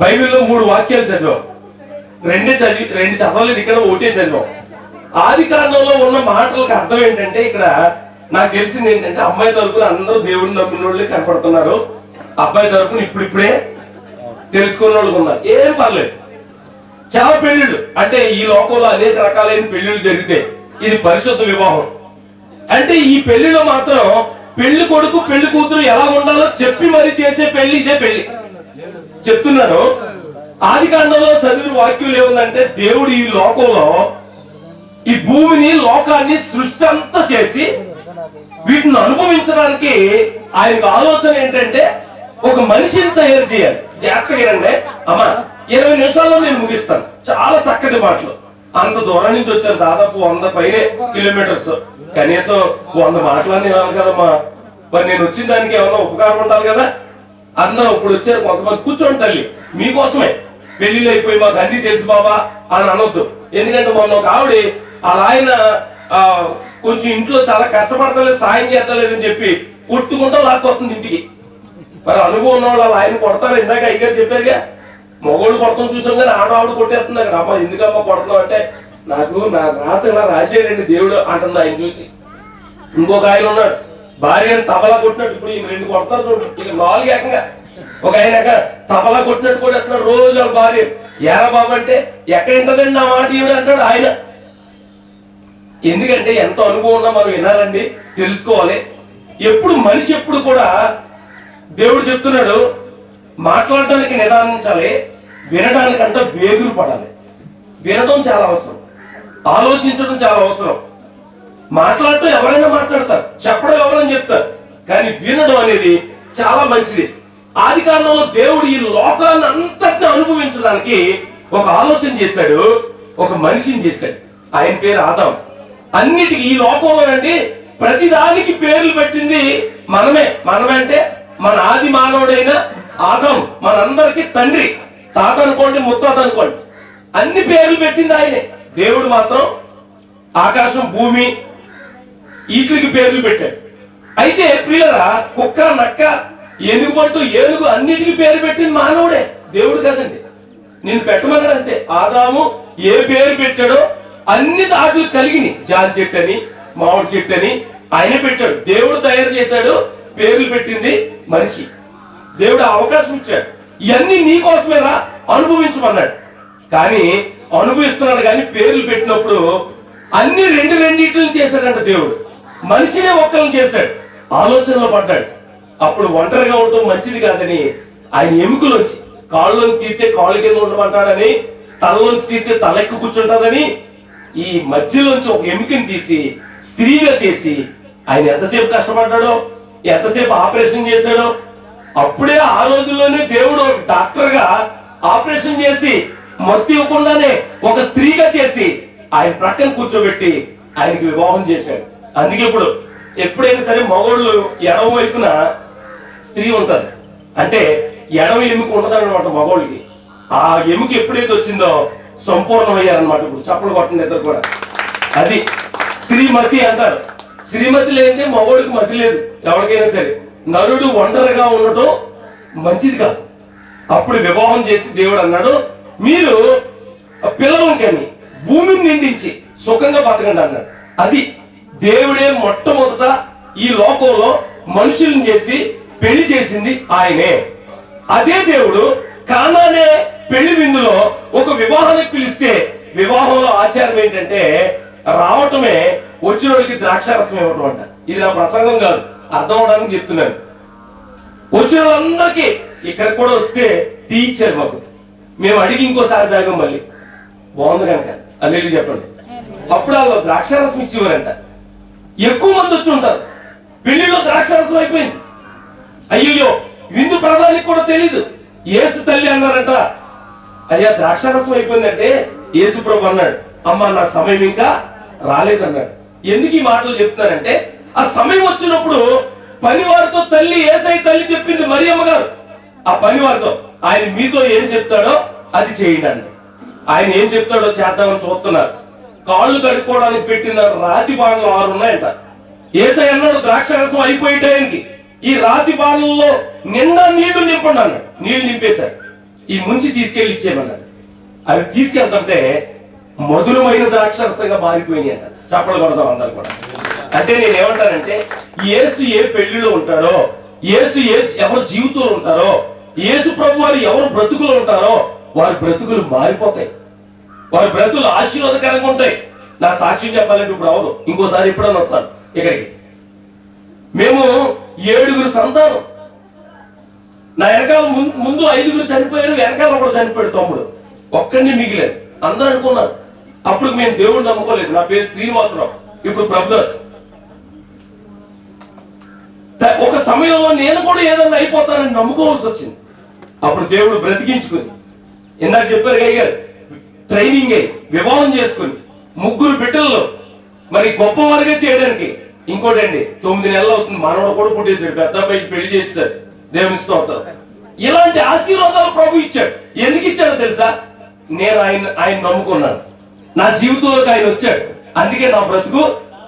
బైబిల్లో 3 వాక్యాలు చదివాం, 2 చదవలేదు, ఇక్కడ 1 చదివాం. ఆది కాండంలో ఉన్న మాటలకు అర్థం ఏంటంటే, ఇక్కడ నాకు తెలిసింది ఏంటంటే, అమ్మాయి తరపున అందరూ దేవుడిని నమ్మిన వాళ్ళే కనపడుతున్నారు, అబ్బాయి తరపున ఇప్పుడిప్పుడే తెలుసుకున్న వాళ్ళు ఉన్నారు. ఏం పర్లేదు, చాలా పెళ్లిళ్ళు అంటే ఈ లోకంలో అనేక రకాలైన పెళ్లిళ్ళు జరిగితే ఇది పరిశుద్ధ వివాహం. అంటే ఈ పెళ్లిలో మాత్రం పెళ్లి కొడుకు పెళ్లి కూతురు ఎలా ఉండాలో చెప్పి మరి చేసే పెళ్లి ఇదే పెళ్లి. చెప్తున్నాను, ఆది కాండంలో చదివిన వాక్యం ఏముందంటే, దేవుడు ఈ లోకంలో ఈ భూమిని లోకాన్ని సృష్టి అంతా చేసి వీటిని అనుభవించడానికి ఆయనకు ఆలోచన ఏంటంటే, ఒక మనిషిని తయారు చేయాలి. జాగ్రత్తగా వినండి అమ్మా, 20 నిమిషాల్లో నేను ముగిస్తాను. చాలా చక్కటి మాటలు. అంత దూరం నుంచి వచ్చాను, దాదాపు 100 పైనే కిలోమీటర్స్, కనీసం 100 మాటలన్నీ వినాలి కదమ్మా. మరి నేను వచ్చిన దానికి ఏమన్నా ఉపకారం ఉండాలి కదా. అందరూ ఇప్పుడు వచ్చారు, కొంతమంది కూర్చోండి తల్లి, మీకోసమే. పెళ్లిళ్ళు అయిపోయి మాకు అన్ని తెలుసు బాబా అని అనొద్దు. ఎందుకంటే మొన్న ఒక ఆవిడ అలా ఆయన కొంచెం ఇంట్లో చాలా కష్టపడతలేదు, సాయం చేస్తలేదని చెప్పి కొట్టుకుంటూ లాక్కొస్తుంది ఇంటికి. మరి అనుభవం ఉన్న వాళ్ళు ఆయన కొడతారు. ఇందాక అయ్యారు చెప్పారుగా, మగోళ్ళు కొడతాం చూసాం కానీ ఆవిడ కొట్టేస్తుంది. అక్కడ అమ్మ ఎందుకమ్మా కొడుతున్నావు అంటే, నాకు నా రాత్రి ఇలా రాసేయండి దేవుడు అంటుంది ఆయన చూసి. ఇంకొక ఆయన ఉన్నాడు, భార్యను తబలా కొట్టినట్టు, ఇప్పుడు ఈయన 2 కొడతారు చూడు, ఇక 4 ఏకంగా. ఒక ఆయన తబలా కొట్టినట్టు కూడా ఎత్తున్నాడు రోజు వాళ్ళ భార్య. ఏరా బాబు అంటే, ఎక్కడ ఇంతదండి నా మాట ఈవిడ అంటాడు ఆయన. ఎందుకంటే ఎంత అనుభవం ఉన్నా మనం వినాలండి, తెలుసుకోవాలి. ఎప్పుడు మనిషి ఎప్పుడు కూడా దేవుడు చెప్తున్నాడు, మాట్లాడడానికి నిదానించాలి, వినడానికంటే వేగులు పడాలి. వినడం చాలా అవసరం, ఆలోచించడం చాలా అవసరం. మాట్లాడటం ఎవరైనా మాట్లాడతారు, చెప్పడం ఎవరైనా చెప్తారు, కానీ వినడం అనేది చాలా మంచిది. ఆది కాలంలో దేవుడు ఈ లోకాన్ని అంతటిని అనుభవించడానికి ఒక ఆలోచన చేశాడు, ఒక మనిషిని చేశాడు. ఆయన పేరు ఆదాం. అన్నిటికీ ఈ లోకంలో అండి ప్రతిదానికి పేర్లు పెట్టింది మనమే. అంటే మన ఆది మానవుడైన ఆదాం మనందరికి తండ్రి. తాత అనుకోండి, ముత్తాత అనుకోండి, అన్ని పేర్లు పెట్టింది ఆయనే. దేవుడు మాత్రం ఆకాశం భూమి వీటికి పేర్లు పెట్టాడు. అయితే ప్రియులరా, కుక్క నక్క ఎనుగుబంటు ఏనుగు అన్నిటికీ పేరు పెట్టింది మానవుడే, దేవుడు కాదండి. నేను పెట్టమన్నాడు అంతే. ఆదాము ఏ పేరు పెట్టాడో అన్ని దాటులు కలిగినాయి. జాన్ చెట్టు అని, మామిడి చెట్టు అని ఆయనే పెట్టాడు. దేవుడు తయారు చేశాడు, పేర్లు పెట్టింది మనిషి. దేవుడు అవకాశం ఇచ్చాడు, ఇవన్నీ నీకోసమేరా అనుభవించమన్నాడు. కానీ అనుభవిస్తున్నాడు, కానీ పేర్లు పెట్టినప్పుడు అన్ని రెండింటిని చేశాడంట దేవుడు. మనిషినే ఒక్కరిని చేశాడు, ఆలోచనలో పడ్డాడు. అప్పుడు ఒంటరిగా ఉండటం మంచిది కాదని ఆయన ఎముకలోంచి కాళ్ళలోంచి తీస్తే కాళ్ళ కింద ఉండమంటాడని, తలలోంచి తీస్తే తలెక్కి కూర్చుంటాడని ఈ మధ్యలోంచి ఒక ఎముకని తీసి స్త్రీగా చేసి ఆయన ఎంతసేపు కష్టపడ్డాడో, ఎంతసేపు ఆపరేషన్ చేశాడో. అప్పుడే ఆ రోజుల్లోనే దేవుడు డాక్టర్ గా ఆపరేషన్ చేసి మత్తు ఇవ్వకుండానే ఒక స్త్రీగా చేసి ఆయన ప్రక్కన కూర్చోబెట్టి ఆయనకి వివాహం చేశాడు. అందుకే ఇప్పుడు ఎప్పుడైనా సరే మగోళ్ళు ఎడమ వైపున స్త్రీ ఉంటది అంటే ఎడమ ఎముక ఉండదు అనమాట మగోళ్ళకి. ఆ ఎముక ఎప్పుడైతే వచ్చిందో సంపూర్ణమయ్యారనమాట. ఇప్పుడు చప్పలు కొట్టిన ఇద్దరు కూడా అది శ్రీమతి అంటారు. శ్రీమతి లేనిదే మగోడికి మతి లేదు ఎవరికైనా సరే. నరుడు ఒంటరిగా ఉండటం మంచిది కాదు. అప్పుడు వివాహం చేసి దేవుడు అన్నాడు, మీరు పిల్లలను కని భూమిని నిందించి సుఖంగా బతకండి అన్నాడు. అది దేవుడే మొట్టమొదట ఈ లోకంలో మనుషులను చేసి పెళ్లి చేసింది ఆయనే. అదే దేవుడు కానానే పెళ్లి విందులో ఒక వివాహానికి పిలిస్తే వివాహంలో ఆచారం ఏంటంటే రావటమే వచ్చిన వాళ్ళకి ద్రాక్షారసం ఇవ్వటం అంట. ఇది నా ప్రసంగం కాదు, అర్థం అవడానికి చెప్తున్నాను. వచ్చిన వాళ్ళందరికీ ఇక్కడ కూడా వస్తే టీ ఇచ్చారు మాకు. మేము అడిగి ఇంకోసారి తాగాం, మళ్ళీ బాగుంది కనుక అల్లు చెప్పండి. అప్పుడు వాళ్ళు ద్రాక్షారసం ఇచ్చేవారంట. ఎక్కువ మంది వచ్చి ఉంటారు. పెళ్లిలో ద్రాక్షారసం అయిపోయింది. అయ్యో విందు ప్రధానికి కూడా తెలీదు. యేసు తల్లి అన్నారంట, అయ్యా ద్రాక్షారసం అయిపోయిందంటే యేసు ప్రభు అన్నాడు, అమ్మ నా సమయం ఇంకా రాలేదన్నాడు. ఎందుకు ఈ మాటలు చెప్తున్నారంటే, ఆ సమయం వచ్చినప్పుడు పనివారితో తల్లి యేసయ్య తల్లి చెప్పింది మరియమ్మ గారు, ఆ పనివారితో ఆయన మీతో ఏం చెప్తాడో అది చేయండి అండి. ఆయన ఏం చెప్తాడో చేద్దామని చూస్తున్నారు. కాళ్ళు కడుక్కోవడానికి పెట్టిన రాతి బాణలు 6 ఉన్నాయంట. యేసయ్య అన్నాడు ద్రాక్షారసం అయిపోయే టైంకి ఈ రాతి బాణల్లో నిండా నీళ్లు నింపండి అన్నాడు. నీళ్లు నింపేశాడు. ఈ ముంచి తీసుకెళ్లి ఇచ్చేయమన్నాడు. అవి తీసుకెళ్తుంటే మధురమైన ద్రాక్షరసంగా మారిపోయినాయి అంట. చప్పలు కొడదాం అందరు కూడా. అంటే నేను ఏమంటానంటే, యేసు ఏ పెళ్లిలో ఉంటాడో, యేసు ఎవరు జీవితంలో ఉంటారో, యేసు ప్రభు వారు ఎవరు బ్రతుకులో ఉంటారో వారి బ్రతుకులు మారిపోతాయి. వారి బ్రతుకులు ఆశీర్వాదకరంగా ఉంటాయి. నా సాక్ష్యం చెప్పాలంటే ఇప్పుడు అవదు, ఇంకోసారి ఎప్పుడన్నా వస్తాను ఇక్కడికి. మేము 7 సంతానం. నా వెనకాల ముందు 5 చనిపోయారు, వెనకాల ఒకడు చనిపోయాడు, తమ్ముడు ఒక్కడిని మిగిలేదు. అందరూ అనుకున్నారు. అప్పుడు మేము దేవుడిని నమ్ముకోలేదు. నా పేరు శ్రీనివాసరావు, ఇప్పుడు ప్రభుదాస్. ఒక సమయంలో నేను కూడా ఏదన్నా అయిపోతానని నమ్ముకోవాల్సి వచ్చింది. అప్పుడు దేవుడు బ్రతికించుకుని, ఇందాక చెప్పారు గారు, ట్రైనింగ్ అయ్యి వివాహం చేసుకుని 3 బిడ్డల్లో మరి గొప్పవారిగా చేయడానికి ఇంకోటండి 9 నెలలు అవుతుంది. మనవడు కూడా పుట్టేశాడు, పెద్ద అబ్బాయికి పెళ్లి చేశాడు. దేవుని స్తోత్రం. ఇలాంటి ఆశీర్వాదాలు ప్రభు ఇచ్చాడు. ఎందుకు ఇచ్చాడో తెలుసా? నేను ఆయన నమ్ముకున్నాను. నా జీవితంలోకి ఆయన వచ్చాడు. అందుకే నా బ్రతుకు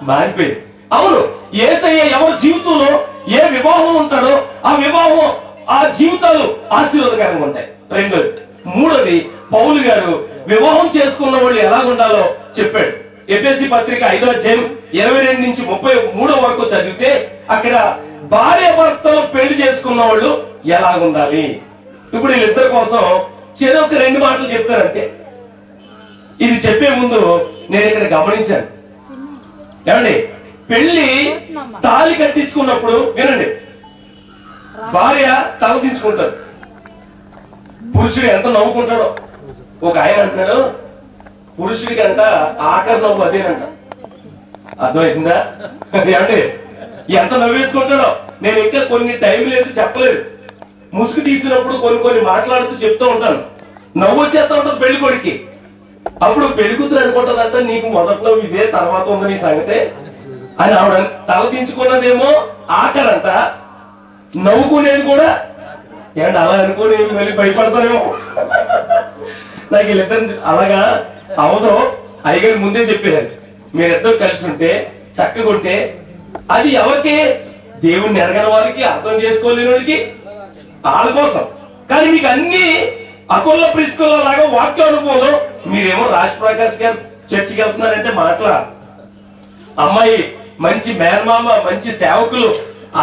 మారిపోయింది. అవును, యేసయ్య ఎవరి జీవితంలో ఏ వివాహం ఉంటాడో ఆ వివాహం, ఆ జీవితాలు ఆశీర్వాదకరంగా ఉంటాయి. 2ది. 3ది, పౌలు గారు వివాహం చేసుకున్న వాళ్ళు ఎలా ఉండాలో చెప్పాడు. ఎఫెసీ పత్రిక 5వ అధ్యాయం 22 నుంచి 33 వరకు చదివితే అక్కడ భార్య భర్తలు పెళ్లి చేసుకున్న వాళ్ళు ఎలా ఉండాలి. ఇప్పుడు వీళ్ళిద్దరి కోసం ఒక 2 మాటలు చెప్తారు అంతే. ఇది చెప్పే ముందు నేను ఇక్కడ గమనించాను. ఏమండి, పెళ్లి తాళి కట్టించుకున్నప్పుడు వినండి, భార్య తల దించుకుంటారు. పురుషుడు ఎంత నవ్వుకుంటాడో. ఒక ఆయన అంటున్నాడు, పురుషుడికి అంట ఆఖరి నవ్వు అదేనంట. అర్థమవుతుందా? ఏమండి, ఎంత నవ్వేసుకుంటాడో. నేను ఇంకా కొన్ని టైం లేదు, చెప్పలేదు. ముసుగు తీసినప్పుడు కొన్ని మాట్లాడుతూ చెప్తూ ఉంటాను. నవ్వు వచ్చేస్తా ఉంటుంది పెళ్లి కొడుకి. అప్పుడు పెళ్లి కూతురు అనుకుంటుందంట, నీకు మొదటి నవ్వు ఇదే, తర్వాత ఉంది నీ సంగతే అని. ఆవిడ తల దించుకున్నదేమో ఆఖరంట, నవ్వుకునేది కూడా ఏమంటే అలా అనుకోని మళ్ళీ భయపడతారేమో. నాకు వీళ్ళిద్దరు అలాగా అవదో. అయ్యగారు ముందే చెప్పారు, మీరిద్దరు కలిసి ఉంటే చక్కగా ఉంటే అది ఎవరికి? దేవుణ్ణి ఎరగని వారికి, అర్థం చేసుకోలేని వారికి, వాళ్ళ కోసం. కానీ మీకు అన్ని అకోళ్ళ ప్రిస్కోళ్ళ లాగా వాక్య అనుభవంలో మీరేమో రాజప్రకాష్ గారు చర్చికి వెళ్తున్నారంటే మాట్లా. అమ్మాయి మంచి మేనమామ, మంచి సేవకులు,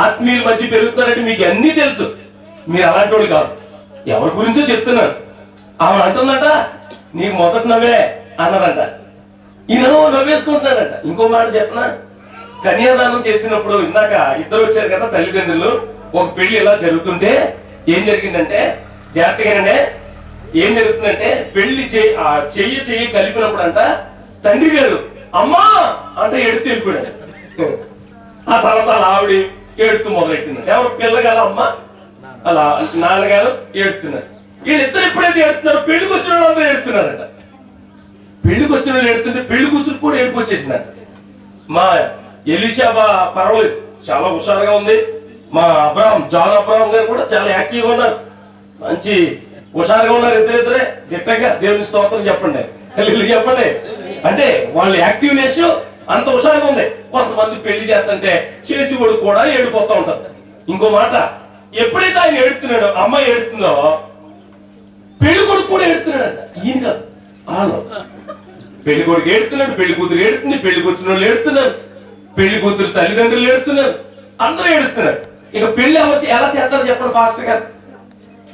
ఆత్మీయుల మధ్య పెరుగుతారంటే మీకు అన్ని తెలుసు. మీరు అలాంటి వాళ్ళు కాదు. ఎవరి గురించో చెప్తున్నారు. ఆమె అంటుందట, నీకు మొదటి నవ్వే అన్నదంట. ఈయన నవ్వేసుకుంటున్నాడంట. ఇంకో మాట చెప్పనా, కన్యాదానం చేసినప్పుడు ఇందాక ఇద్దరు వచ్చారు కదా తల్లిదండ్రులు. ఒక పెళ్లి ఇలా జరుగుతుంటే ఏం జరిగిందంటే, జాగ్రత్తగానే ఏం జరుగుతుందంటే, పెళ్లి చెయ్యి కలిపినప్పుడు అంట తండ్రి గారు అమ్మా అంటే ఎడుతూ వెళ్ళిపోయాడు. ఆ తర్వాత అలా ఆవిడ ఏడుతూ మొదలెట్టింది. ఎవరు పిల్లగాల అమ్మ, అలా నాన్నగారు ఏడుతున్నారు. వీళ్ళిద్దరు ఎప్పుడైతే ఏడుతున్నారు, పెళ్లికి వచ్చిన వాళ్ళందరూ ఏడుతున్నారంట. పెళ్లికి వచ్చిన వాళ్ళు ఏడుతుంటే పెళ్లి కూతురు కూడా ఏడుపు వచ్చేసిందంట. మా ఎలీషాబా పర్వాలేదు, చాలా హుషారుగా ఉంది. మా జాన్ అబ్రహాం గారు కూడా చాలా యాక్టివ్గా ఉన్నారు, మంచి హుషారుగా ఉన్నారు. ఇద్దరిద్దరే దిట్టంగా దేవుని స్తోత్రం చెప్పండి, చెప్పండి. అంటే వాళ్ళ యాక్టివ్నెస్ అంత హుషారుగా ఉంది. కొంతమంది పెళ్లి చేస్తుంటే చేసి కూడా ఏడిపోతా ఉంటారు. ఇంకో మాట, ఎప్పుడైతే ఆయన ఏడుతున్నాడో, అమ్మాయి ఏడుతుందో, పెళ్లి కొడుకు కూడా ఏడుతున్నాడంట. ఈయన కాదు, వాళ్ళు. పెళ్లి కొడుకు ఏడుతున్నాడు, పెళ్లి కూతురు ఏడుతుంది, పెళ్లికి వచ్చిన వాళ్ళు ఏడుతున్నారు, పెళ్లి కూతురు తల్లిదండ్రులు ఏడుతున్నారు, అందరూ ఏడుస్తున్నారు. ఇక పెళ్లి వచ్చి ఎలా చేస్తారు చెప్పండి పాస్టర్ గారు.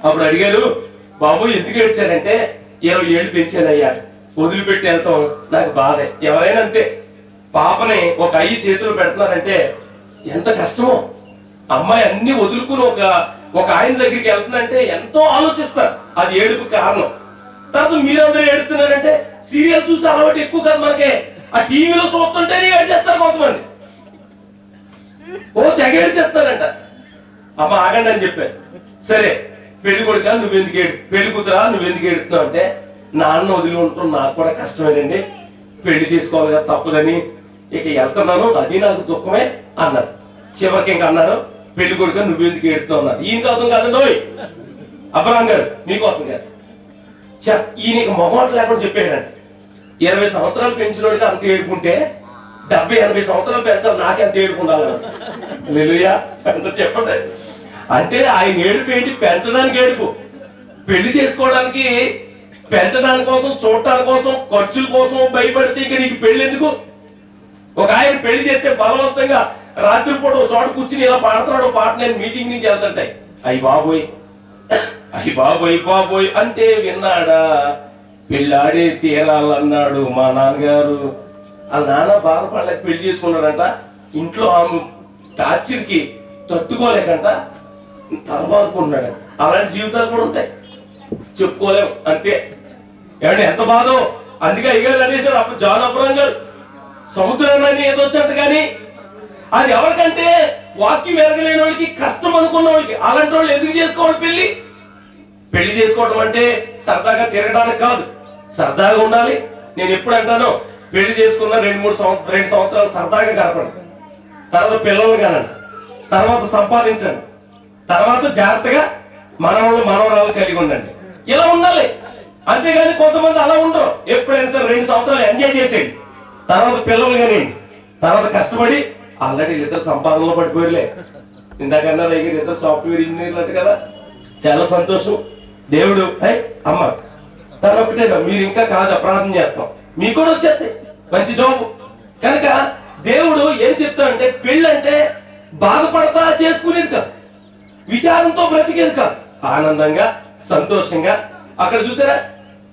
అప్పుడు అడిగారు, బాబు ఎందుకు ఏడ్చారంటే 20 ఏళ్ళు పెంచానయ్యా, వదిలిపెట్టి వెళ్తాం నాకు బాధే. ఎవరైనా అంతే, పాపని ఒక అయ్యి చేతులు పెడుతున్నారంటే ఎంత కష్టమో. అమ్మాయి అన్ని వదులుకుని ఒక ఆయన దగ్గరికి వెళ్తుందంటే ఎంతో ఆలోచిస్తారు. అది ఏడుపు కారణం. తర్వాత మీరందరూ ఏడుతున్నారంటే సీరియల్ చూసి అలవాటు ఎక్కువ కాదు మనకే. ఆ టీవీలో చూస్తుంటే ఏడ్చేస్తారు కొంతమంది. తెగ ఏడ్చేస్తారంట. అమ్మ ఆగండి అని చెప్పారు. సరే పెళ్లి కొడుక నువ్వెందుకు పెళ్లి కూతురా నువ్వెందుకు ఏడుతున్నావు అంటే, నాన్న వదిలి ఉంటాం నాకు కూడా కష్టమేనండి, పెళ్లి చేసుకోవాలి కదా తప్పదని ఇక వెళ్తున్నాను, అది నాకు దుఃఖమే అన్నారు. చివరికి ఇంక అన్నారు, పెళ్లి కొడుక నువ్వెందుకు ఏడుతున్నావు అన్నారు. ఈయన కోసం కాదండి, ఓయ్ అబ్రహాం గారు మీకోసం కాదు. ఈయన మొహమాట లేకుండా చెప్పాడండి, 20 సంవత్సరాలు పెంచినోడికి అంత ఏడుకుంటే 70-80 సంవత్సరాలు పెంచాలి, నాకెంత ఏడుకుండాలి చెప్పండి. అంటే ఆయన ఏడుపు ఏంటి? పెంచడానికి ఏడుపు. పెళ్లి చేసుకోవడానికి పెంచడానికి కోసం, చూడటానికి కోసం, ఖర్చుల కోసం భయపడితే ఇక నీకు పెళ్లి ఎందుకు? ఒక ఆయన పెళ్లి చేస్తే బలవంతంగా రాత్రిపూట ఒక చోట కూర్చుని ఇలా పాడుతున్నాడు పాట, నేను మీటింగ్ నుంచి వెళ్తుంటాయి. అయ్యి బాబోయ్ అయ్యి బాబోయ్ బాబోయ్ అంటే విన్నాడా? పెళ్ళాడే తీరాలన్నాడు మా నాన్నగారు. ఆ నాన్న బాధపడలేక పెళ్లి చేసుకున్నాడంట. ఇంట్లో ఆమె టార్చర్కి తట్టుకోలేకంట తల బాదుకుంటున్నాడు. అలాంటి జీవితాలు కూడా ఉంటాయి, చెప్పుకోలేము అంతే. ఏమంటే ఎంత బాధో. అందుకే అయ్యారు అనేసారు అప్పుడు జాన్ అబ్రహాం గారు, సముద్రాన్ని ఏదో వచ్చంట కానీ అది ఎవరికంటే వాక్యం ఎరగలేని వాళ్ళకి, కష్టం అనుకున్న వాళ్ళకి. అలాంటి వాళ్ళు ఎందుకు చేసుకోవాలి పెళ్లి? పెళ్లి చేసుకోవడం అంటే సరదాగా తిరగడానికి కాదు, సరదాగా ఉండాలి. నేను ఎప్పుడు అంటానో, పెళ్లి చేసుకున్న 2 సంవత్సరాలు సరదాగా గడపండి, తర్వాత పిల్లలు కానండి, తర్వాత సంపాదించండి, తర్వాత జాగ్రత్తగా మనవరాలు కలిగి ఉండండి. ఇలా ఉండాలి. అంతేగాని కొంతమంది అలా ఉండరు. ఎప్పుడైనా సరే 2 సంవత్సరాలు ఎంజాయ్ చేసేది, తర్వాత పిల్లలు కానీ, తర్వాత కష్టపడి ఆల్రెడీ ఇద్దరు సంపాదనలో పడిపోయిలే. ఇందాకన్నా దగ్గర ఇద్దరు సాఫ్ట్వేర్ ఇంజనీర్లు కదా, చాలా సంతోషం. దేవుడు అమ్మ తను ఒకటే, మీరు ఇంకా కాదు ప్రార్థన చేస్తాం, మీకు కూడా వచ్చేస్తే మంచి జాబ్. కనుక దేవుడు ఏం చెప్తాడంటే, పెళ్ళంటే బాధపడతా చేసుకునేది కాదు, విచారంతో బ్రతికేది కాదు, ఆనందంగా సంతోషంగా. అక్కడ చూసారా,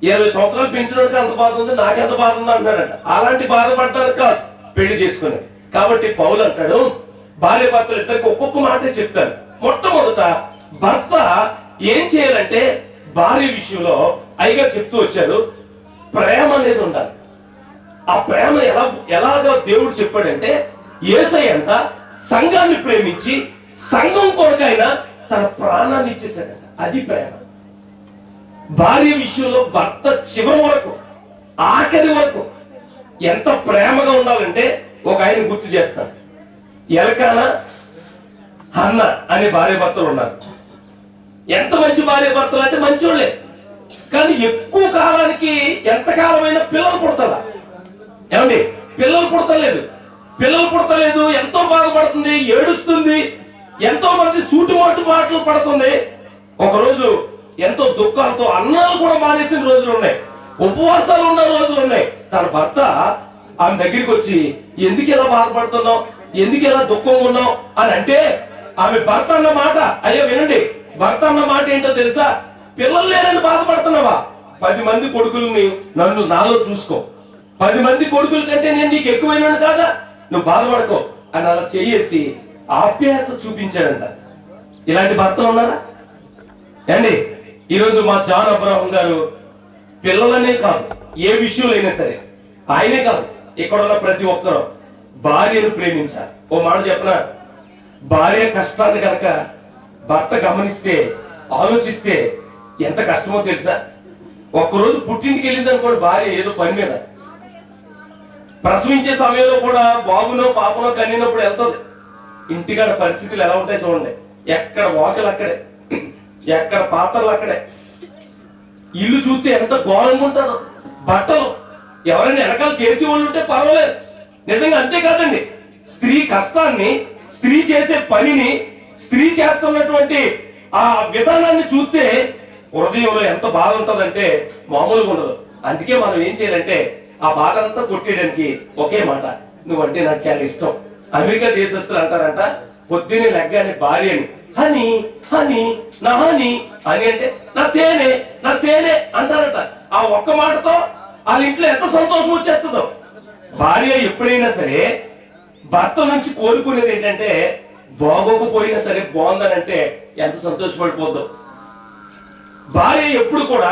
20 సంవత్సరాలు పెంచినోడికి అంత బాధ ఉంది, నాకెంత బాధ ఉంది అంటాడట. అలాంటి బాధపడటానికి కాదు పెళ్లి చేసుకునేది. కాబట్టి పౌలు అంటాడు, భార్య భర్తలు ఇద్దరికి ఒక్కొక్క మాటే చెప్తాను. మొట్టమొదట భర్త ఏం చేయాలంటే, భార్య విషయంలో అయిగా చెప్తూ వచ్చారు, ప్రేమ అనేది ఉండాలి. ఆ ప్రేమను ఎలాగో దేవుడు చెప్పాడంటే, యేసయ్య అంట సంఘాన్ని ప్రేమించి సంఘం కొరకైనా తన ప్రాణాన్ని ఇచ్చేసాడంట. అది ప్రేమ. భార్య విషయంలో భర్త చివరి వరకు, ఆఖరి వరకు ఎంత ప్రేమగా ఉండాలంటే, ఒక ఆయన గుర్తు చేస్తాను. ఎల్కానా హన్న అనే భార్య భర్తలు ఉన్నారు. ఎంత మంచి భార్య భర్తలు అంటే మంచోళ్లే, కానీ ఎక్కువ కాలానికి ఎంతకాలమైనా పిల్లలు పుడతారా? ఏమండి, పిల్లలు పుడతలేదు, ఎంతో బాధపడుతుంది, ఏడుస్తుంది, ఎంతో మంది సూటిమాటు మాటలు పడుతుంది. ఒకరోజు ఎంతో దుఃఖాలతో అన్నాలు కూడా మానేసిన రోజులు ఉన్నాయి, ఉపవాసాలు ఉన్న రోజులు ఉన్నాయి. తన భర్త ఆమె దగ్గరికి వచ్చి, ఎందుకు ఇలా బాధపడుతున్నావు, ఎందుకు ఇలా దుఃఖంగా ఉన్నావు అని అంటే, ఆమె భర్త అన్న మాట, అయ్యో వినండి, భర్త అన్న మాట ఏంటో తెలుసా? పిల్లలు లేరని బాధపడుతున్నావా? 10 మంది కొడుకుల్ని నాలో చూసుకో, 10 మంది కొడుకుల కంటే నేను నీకు ఎక్కువైనా కాదా, నువ్వు బాధపడుకో అని అలా చేసి ఆప్యాయత చూపించాడంట. ఇలాంటి భర్తలు ఉన్నారా అండి? ఈరోజు మా జాన్ అబ్రహాం గారు పిల్లలనే కాదు, ఏ విషయంలో అయినా సరే, ఆయనే కాదు ఇక్కడ ఉన్న ప్రతి ఒక్కరూ భార్యను ప్రేమించాలి. ఓ మాట చెప్పనా, భార్య కష్టాన్ని కనుక భర్త గమనిస్తే, ఆలోచిస్తే ఎంత కష్టమో తెలుసా? ఒక్కరోజు పుట్టింటికి వెళ్ళింది అనుకోండి భార్య, ఏదో పని మీద, ప్రసవించే సమయంలో కూడా బాబునో పాపనో కనినప్పుడు వెళ్తుంది. ఇంటికాడ పరిస్థితులు ఎలా ఉంటాయి చూడండి, ఎక్కడ వాకలు అక్కడే, ఎక్కడ పాత్రలు అక్కడే, ఇల్లు చూస్తే ఎంత ఘోరంగా ఉంటుందో, బట్టలు ఎవరైనా వెనకాల చేసి వాళ్ళు ఉంటే పర్వాలేదు, నిజంగా అంతేకాదండి. స్త్రీ కష్టాన్ని, స్త్రీ చేసే పనిని, స్త్రీ చేస్తున్నటువంటి ఆ విధానాన్ని చూస్తే హృదయంలో ఎంత బాధ ఉంటుందంటే మామూలుగా ఉండదు. అందుకే మనం ఏం చేయాలంటే, ఆ బాధ అంతా కొట్టేయడానికి ఒకే మాట, నువ్వంటే నాకు చాలా ఇష్టం. అమెరికా దేశస్తులు అంటారంట, పొద్దున్నే లెగ్గానే భార్యని హనీ హనీ నా హనీ అని అంటే, నా తేనె అంటారట. ఆ ఒక్క మాటతో వాళ్ళ ఇంట్లో ఎంత సంతోషం వచ్చేస్తుందో. భార్య ఎప్పుడైనా సరే భర్త నుంచి కోరుకునేది ఏంటంటే బాగోకపోయినా సరే బాగుందని అంటే ఎంత సంతోషపడిపోద్దో. భార్య ఎప్పుడు కూడా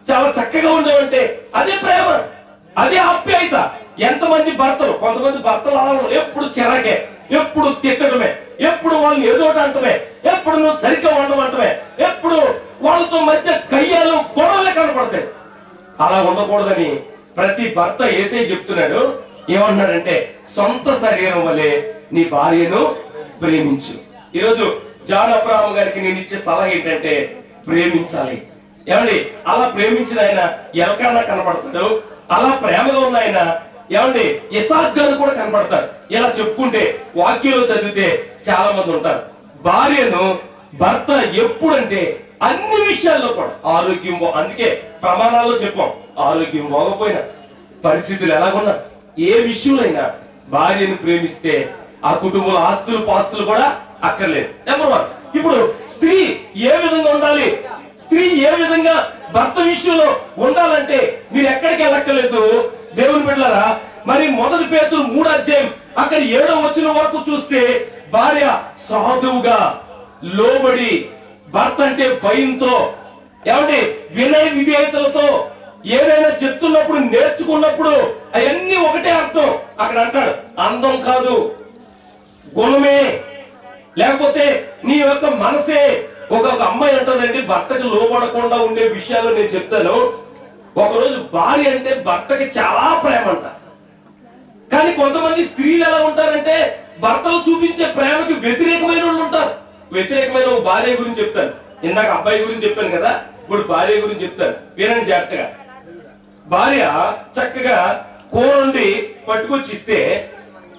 చాలా చక్కగా ఉండేవంటే అదే ప్రేమ, అదే ఆప్యాయత. ఎంతమంది భర్తలు, కొంతమంది భర్తలు అలా ఎప్పుడు చిరాకే, ఎప్పుడు తిట్టడమే, ఎప్పుడు వాళ్ళని ఏదో ఒకటి అంటమే, ఎప్పుడు నువ్వు సరిగ్గా ఉండమంటమే, ఎప్పుడు వాళ్ళతో మధ్య కయ్యాలు గొడవలే కనపడతాయి. అలా ఉండకూడదని ప్రతి భర్త యేసయ్య చెప్తున్నాడు. ఏమన్నాడంటే సొంత శరీరం వలె నీ భార్యను ప్రేమించు. ఈరోజు జాన్ అబ్రహాం గారికి నేను ఇచ్చే సలహా ఏంటంటే ప్రేమించాలి. ఏమండి, అలా ప్రేమించిన ఆయన ఎల్కానా కనపడతాడు, అలా ప్రేమగా ఉన్న ఆయన ఏమండి ఇసాక్ గారు కూడా కనపడతారు. ఇలా చెప్పుకుంటే వాక్యంలో చదివితే చాలా మంది ఉంటారు. భార్యను భర్త ఎప్పుడంటే అన్ని విషయాల్లో కూడా ఆరోగ్యం, అందుకే ప్రమాణాల్లో చెప్పాం, ఆరోగ్యం బాగోపోయినా, పరిస్థితులు ఎలాగున్నా, ఏ విషయంలో అయినా భార్యను ప్రేమిస్తే ఆ కుటుంబంలో ఆస్తులు పాస్తులు కూడా అక్కర్లేదు. నెంబర్ 1. ఇప్పుడు స్త్రీ ఏ విధంగా ఉండాలి, స్త్రీ ఏ విధంగా భర్త విషయంలో ఉండాలంటే మీరు ఎక్కడికి వెళ్ళక్కర్లేదు దేవుని బిడ్డలారా. మరి 1 పేతురు 3వ అధ్యాయం అక్కడ 7వ వచనం వరకు చూస్తే భార్య సాధువుగా లోబడి, భర్త అంటే భయంతో, ఏమంటే వినయ విధేయతలతో ఏదైనా చెప్తున్నప్పుడు నేర్చుకున్నప్పుడు అవన్నీ ఒకటే అర్థం. అక్కడ అంటాడు అందం కాదు, గుణమే, లేకపోతే నీ యొక్క మనసే. ఒక అమ్మాయి అంటుందండి భర్తకి లోబడకుండా ఉండే విషయాలు నేను చెప్తాను. ఒకరోజు భార్య అంటే భర్తకి చాలా ప్రేమ అంట. కానీ కొంతమంది స్త్రీలు ఎలా ఉంటారంటే భర్తలు చూపించే ప్రేమకి వ్యతిరేకమైన వాళ్ళు ఉంటారు. వ్యతిరేకమైన భార్య గురించి చెప్తాను. ఇందాక అబ్బాయి గురించి చెప్పాను కదా, ఇప్పుడు భార్య గురించి చెప్తాను, వినండి జాగ్రత్తగా. భార్య చక్కగా కూర వండి పట్టుకొచ్చి ఇస్తే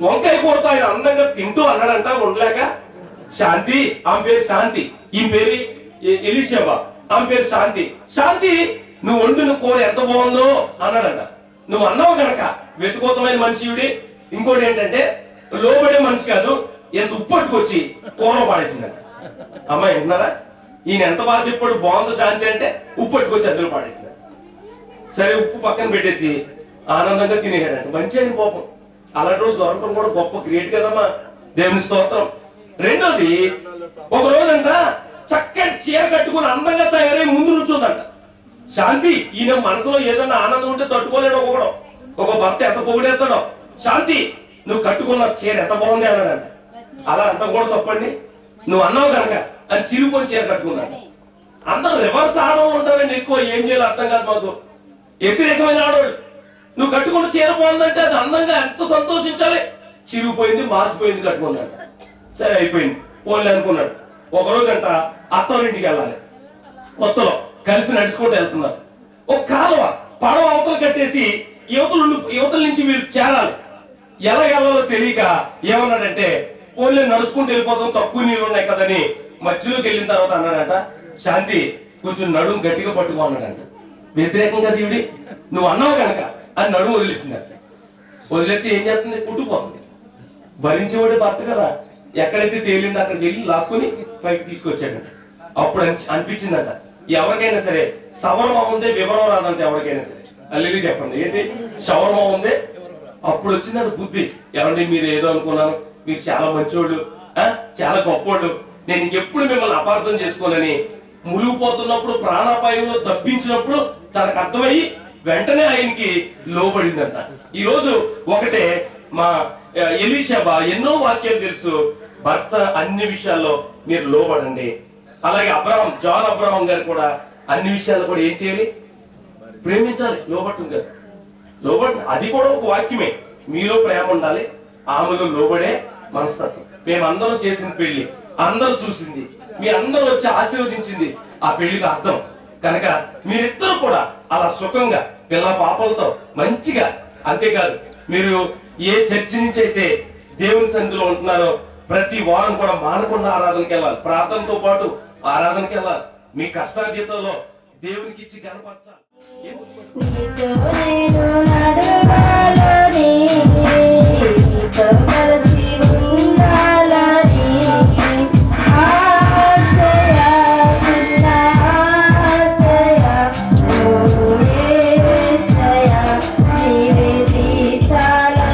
వంకాయ కూరతో ఆయన అందంగా తింటూ అన్నాడంట ఉండలేక, శాంతి, ఆమె పేరు శాంతి, ఈ పేరు ఎలీషా, ఆమె పేరు శాంతి, శాంతి నువ్వు వండిన కూర ఎంత బాగుందో అన్నాడంట. నువ్వు అన్నావు కనుక వెతుకోతమైన మనిషివిడి. ఇంకోటి ఏంటంటే లోబడే మనిషి కాదు, ఎంత ఉప్పు పట్టుకొచ్చి కూర పాడేసిందంట. అమ్మాయి వింటున్నారా, ఈయన ఎంత బాగా చెప్పాడు బాగుంది శాంతి అంటే ఉప్పు పట్టుకొచ్చి అందులో పాడేసింది. సరే ఉప్పు పక్కన పెట్టేసి ఆనందంగా తినేయాడంట. మంచి అయిన పాపం, అలాంటి రోజు దొరకడం కూడా గొప్ప గ్రేట్ కదమ్మా, దేవుని స్తోత్రం. రెండోది, ఒక రోజంట చక్కటి చీర కట్టుకుని అందంగా తయారై ముందు నుంచుందంట శాంతి. ఈయన మనసులో ఏదన్నా ఆనందం ఉంటే తట్టుకోలేడు ఒకడు. ఒక భర్త ఎంత పొగిడేస్తాడో, శాంతి నువ్వు కట్టుకున్న చీర ఎంత బాగుంది అన్నాడంట. అలా అంత కూడా తప్పండి, నువ్వు అన్నావు కనుక అని చిరిగిపోయి చీర కట్టుకున్నాడు. అందరూ రివర్స్ ఆడవాళ్ళు ఉంటారండి ఎక్కువ, ఏం చేయాలో అర్థం కాదు మాకు. వ్యతిరేకమైన ఆడవాళ్ళు, నువ్వు కట్టుకున్న చీర బాగుందంటే అది అందంగా ఎంత సంతోషించాలి. చిరిగిపోయింది, మాసిపోయింది, కట్టుకున్నాడు. సరే అయిపోయింది పోలే అనుకున్నాడు. ఒకరోజు అంట అత్తవారింటికి వెళ్ళాలి, కొత్తలో కలిసి నడుచుకుంటూ వెళ్తున్నారు. ఒక కాలువ పడవ అవతల కట్టేసి యువతల నుంచి మీరు చేరాలి. ఎలా వెళ్ళాలో తెలియక ఏమన్నాడంటే పోలే నడుచుకుంటూ వెళ్ళిపోతాం, తక్కువ నీళ్ళు ఉన్నాయి కదని మధ్యలోకి వెళ్ళిన తర్వాత అన్నాడంట శాంతి కొంచెం నడుము గట్టిగా పట్టుకో అన్నాడంట. వ్యతిరేకంగా దేవుడి నువ్వు అన్నావు కనుక అని నడుము వదిలేసిందంట. వదిలేస్తే ఏం చేస్తుంది, పుట్టుపోతుంది. భరించేవాడే భర్త కదా, ఎక్కడైతే తేలింది అక్కడికి వెళ్ళి లాక్కుని పైకి తీసుకొచ్చాడంట. అప్పుడు అనిపించిందంట ఎవరికైనా సరే సవర్మ ఉందే వివరం రాదంటే ఎవరికైనా సరే అల్లి చెప్పండి ఏంటి షవర్మ ఉందే. అప్పుడు వచ్చిందంట బుద్ధి, ఏమంటే మీరు ఏదో అనుకున్నాను, మీరు చాలా మంచోళ్ళు, చాలా గొప్పోళ్ళు, నేను ఇంకెప్పుడు మిమ్మల్ని అపార్థం చేసుకోనని మునిగిపోతున్నప్పుడు ప్రాణాపాయంలో తప్పించినప్పుడు తనకు అర్థమయ్యి వెంటనే ఆయనకి లోబడిందంట. ఈ రోజు ఒకటే మా ఎలీషా ఎన్నో వాక్యాలు తెలుసు, భర్త అన్ని విషయాల్లో మీరు లోబడండి. అలాగే జాన్ అబ్రహాం గారు కూడా అన్ని విషయాల్లో కూడా ఏం చేయాలి, ప్రేమించాలి, లోబట్టు గారు లోబడి. అది కూడా ఒక వాక్యమే, మీలో ప్రేమ ఉండాలి, ఆమెలో లోబడే మనస్తత్వం. మేమందరం చేసిన పెళ్లి అందరూ చూసింది, మీ అందరూ వచ్చి ఆశీర్వదించింది ఆ పెళ్లికి అర్థం కనుక మీరిద్దరు కూడా అలా సుఖంగా పిల్ల పాపలతో మంచిగా. అంతేకాదు మీరు ఏ చర్చి నుంచి అయితే దేవుని సన్నిధిలో ఉంటున్నారో ప్రతి వారం కూడా మానకుండా ఆరాధనకి వెళ్ళాలి, ప్రార్థనతో పాటు ఆరాధనకి వెళ్ళాలి. మీ కష్టాజీతంలో దేవునికి ఇచ్చి కనపరచాలి. నీతో నేను నడవాలని, నీతో కలిసి ఉండాలని ఆశయ చిన్న ఆశయ, ఓ యేసయ్య నీవే తీర్చాలని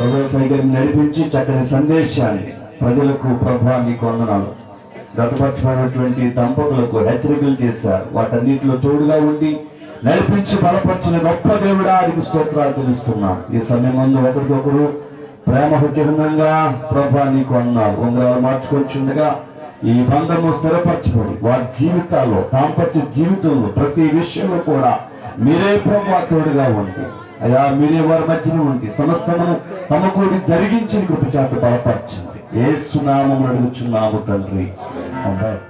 ప్రభుత్వ గారిని నడిపించి చక్కని సందేశాన్ని ప్రజలకు ప్రభువా నీకు వందనాలు. గతపక్షమైనటువంటి దంపతులకు హెచ్చరికలు చేశారు, వాటన్నిటిలో తోడుగా ఉండి నడిపించి బలపరిచిన గొప్ప దేవుడా నీకు స్తోత్రాలు తెలుస్తున్నాం. ఈ సమయం ముందు ఒకరికొకరు ప్రేమ చిహ్నంగా ప్రభువా నీకు వందనాలు. ఉంగరాలు మార్చుకొచ్చుండగా ఈ బంధము స్థిరపరచబడి వారి జీవితాల్లో, దాంపత్య జీవితంలో ప్రతి విషయంలో కూడా మీరే ప్రభువా తోడుగా ఉండి అయ్యా, మీరే వారి మధ్యన ఉండి సమస్తమును తమ కూడి జరిగించిన కృప చేత బలపరచండి. యేసు నామమున అడుగుచున్నాము తండ్రి, ఆమేన్.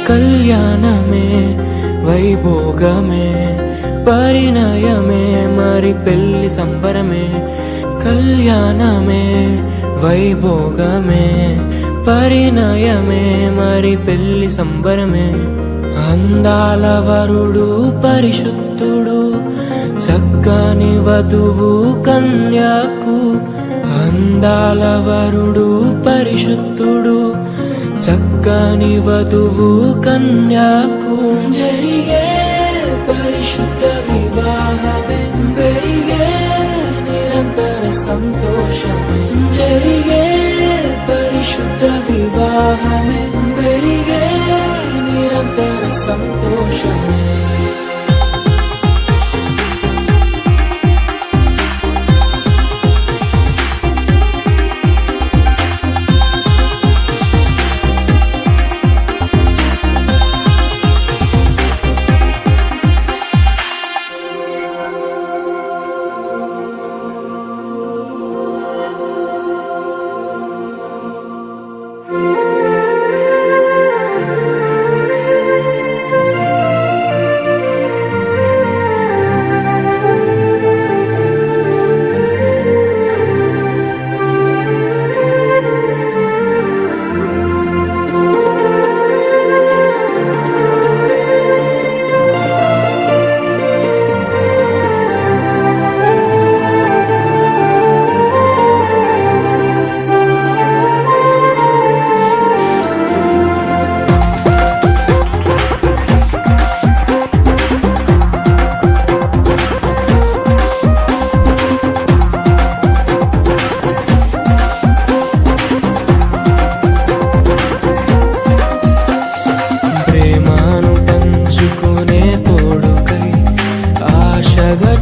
కళ్యాణమే వైభోగమే పరిణయమే మరి పెళ్లి సంబరమే. కళ్యాణమే వైభోగమే పరిణయమే మరి పెళ్లి సంబరమే. అందాల వరుడు పరిశుద్ధుడు చక్కని వధువు కన్యాకు. అందాల వరుడు పరిశుద్ధుడు చక్కని వధువు కన్యాకు. జరిగే పరిశుద్ధ వివాహమే పెరిగే నిరంతర సంతోషమే. జరిగే పరిశుద్ధ వివాహమే పెరిగే నిరంతర సంతోషమే.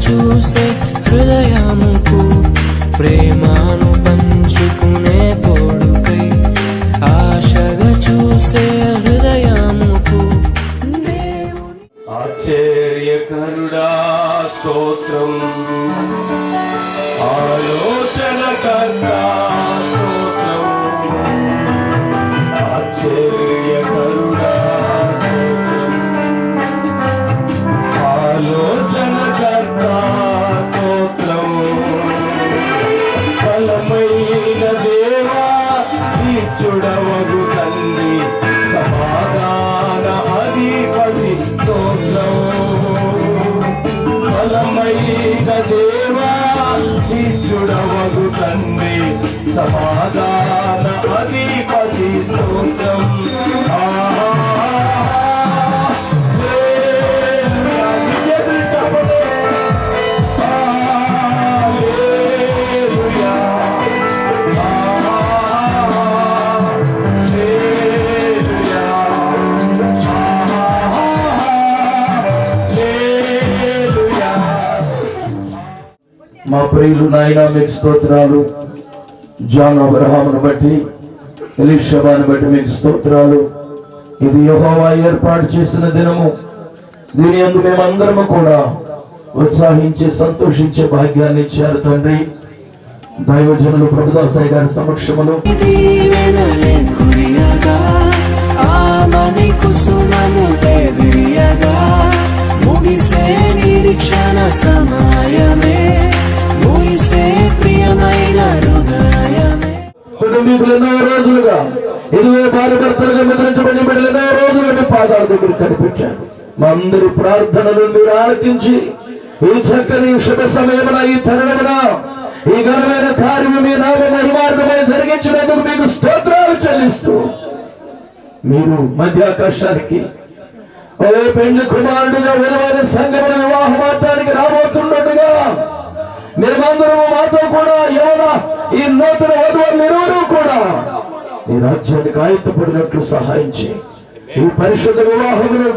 చూసే హృదయముకు ప్రేమను పంచుకునే తోడుకై ఆశగా చూసే హృదయముకు. ఆశ్చర్యకరుడా స్తోత్రం, ఆలోచనకర్తా స్తోత్రం. ఆశ్చర్యకరుడా స్తోత్రం, ఆలోచనకర్తా స్తోత్రం. బలమైన దేవా తీర్చుడవగు తండ్రి, సమాధాన అధిపతి స్తోత్రం. బలమైన దేవా తీర్చుడవగు తండ్రి, సమాధాన అధిపతి స్తోత్రం. మా ప్రియులు నాయన మీకు స్తోత్రాలు. జాన్ అబ్రహామును బట్టి, ఎలీషాను బట్టి మీకు స్తోత్రాలు. ఇది యెహోవా ఏర్పాటు చేసిన దినము. దీని యందు మేమందరము కూడా ఉత్సాహించి సంతోషించే భాగ్యాన్ని ఇచ్చారు తండ్రి. దైవజనులు ప్రభుదాసాయి గారి సమక్షములో ముగిసే నిరీక్షణ సమయమే, ముగిసే ప్రియమైన హృదయమే. కుటుంబీకులు ఎన్నో రోజులుగా ఇదిగో భార్య భర్తలుగా ముద్రించబడిన బిడ్డలు ఎన్నో రోజులుగా మీ పాదాల దగ్గర కనిపించారు. మా అందరి ప్రార్థనలు మీరు ఆలకించి ఈ చక్కని శుభ సమయమున, ఈ తరుణమున, ఈ ఘనమైన కార్యము మీ నామ మహిమార్థమై జరిగించినందుకు మీకు స్తోత్రాలు చెల్లిస్తూ మీరు మధ్యాకాశానికి ఓ పెండ్లి కుమారుడుగా విలువైన సంఘముల వివాహం ఆడటానికి రాబోతుండగా మేమందరము మాతో కూడా యవన ఈ నూతన వధువులు ఇరువురు కూడా ఈ రాజ్యానికి ఆయుత్తపడినట్లు సహాయం చేయి. ఈ పరిశుద్ధ వివాహమును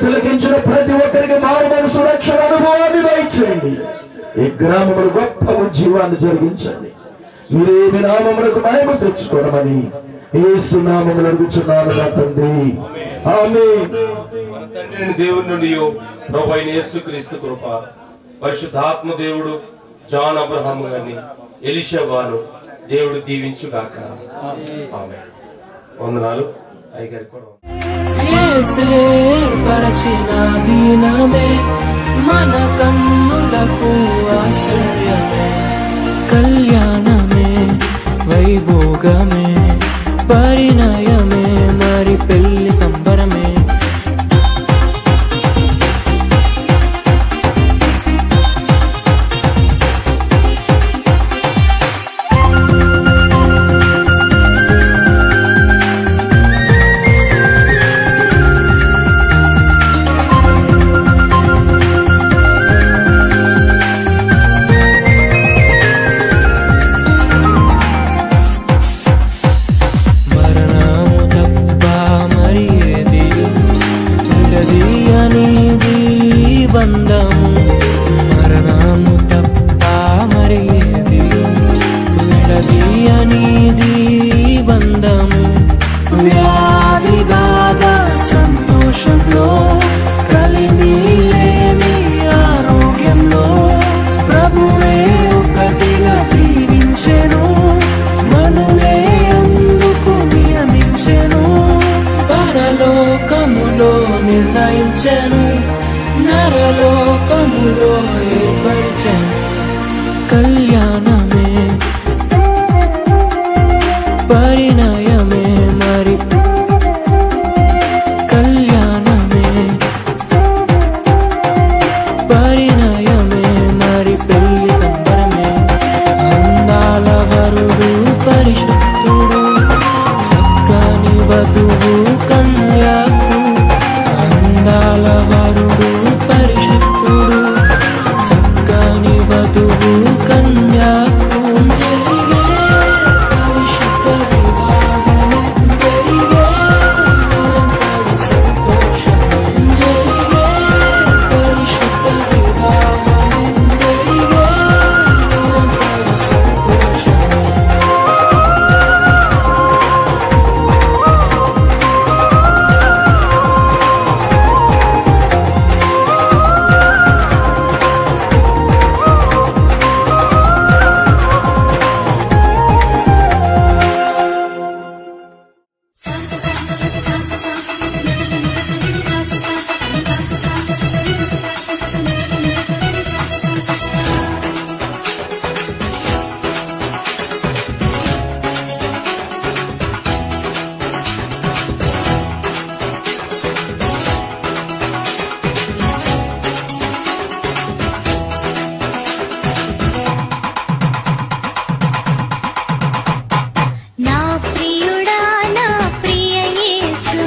తిలకించిన ప్రతి ఒక్కరికి మారు మనసు రక్షణ అనుభవాన్ని దయచేయండి. ఈ గ్రామములు గొప్ప జీవాన్ని జరిగించండి. మీరేమి నామములకు మహిమ తెచ్చుకోవడమని యేసు నామములో అడుగుచున్నాను నా తండ్రి, ఆమేన్. మన తండ్రి అయిన దేవుని నుండి ప్రభువైన యేసుక్రీస్తు కృప, పరిశుద్ధాత్మ దేవుడు జాన్ అబ్రహాం గారిని, ఎలీషా వారు దేవుడు దీవించుగాక. ఆమేన్. వందనాలు. అయ్యగారికి కూడా ఏర్పరచిన దీనమే మన కన్నులకు ఆశ్రయమే, కళ్యాణమే వైభోగమే పరిణయమే మరి పెళ్లి సంబరమే. మరణము తప్ప మరి ఏది విడదీయనిది బంధము. వ్యాధి బాధ సంతోషంలో కలిమిలేని ఆరోగ్యంలో ప్రభువే ఒకటిగా దీవించెను, మనులే అందుకు నియమించెను, పరలోకములో నిర్ణయించెను, నరలోకములో ఏర్పరిచెను. కళ్యాణమే పరిణయమే మరి కళ్యాణమే పరిణయమే మరి పెళ్లి సంబరమే. అందాల వరుడు పరిశుద్ధుడు, చక్కని వధువు కన్యకు. అందాల వరుడు పరిశుద్ధుడు, చక్కని వధువు కన్యకు. జరిగే పరిశుద్ధ వివాహము, జరిగే నిరంతర సంతోషము. జరిగే పరిశుద్ధ వివాహము, జరిగే నిరంతర సంతోషము. నా ప్రియుడా నా ప్రియ యేసు,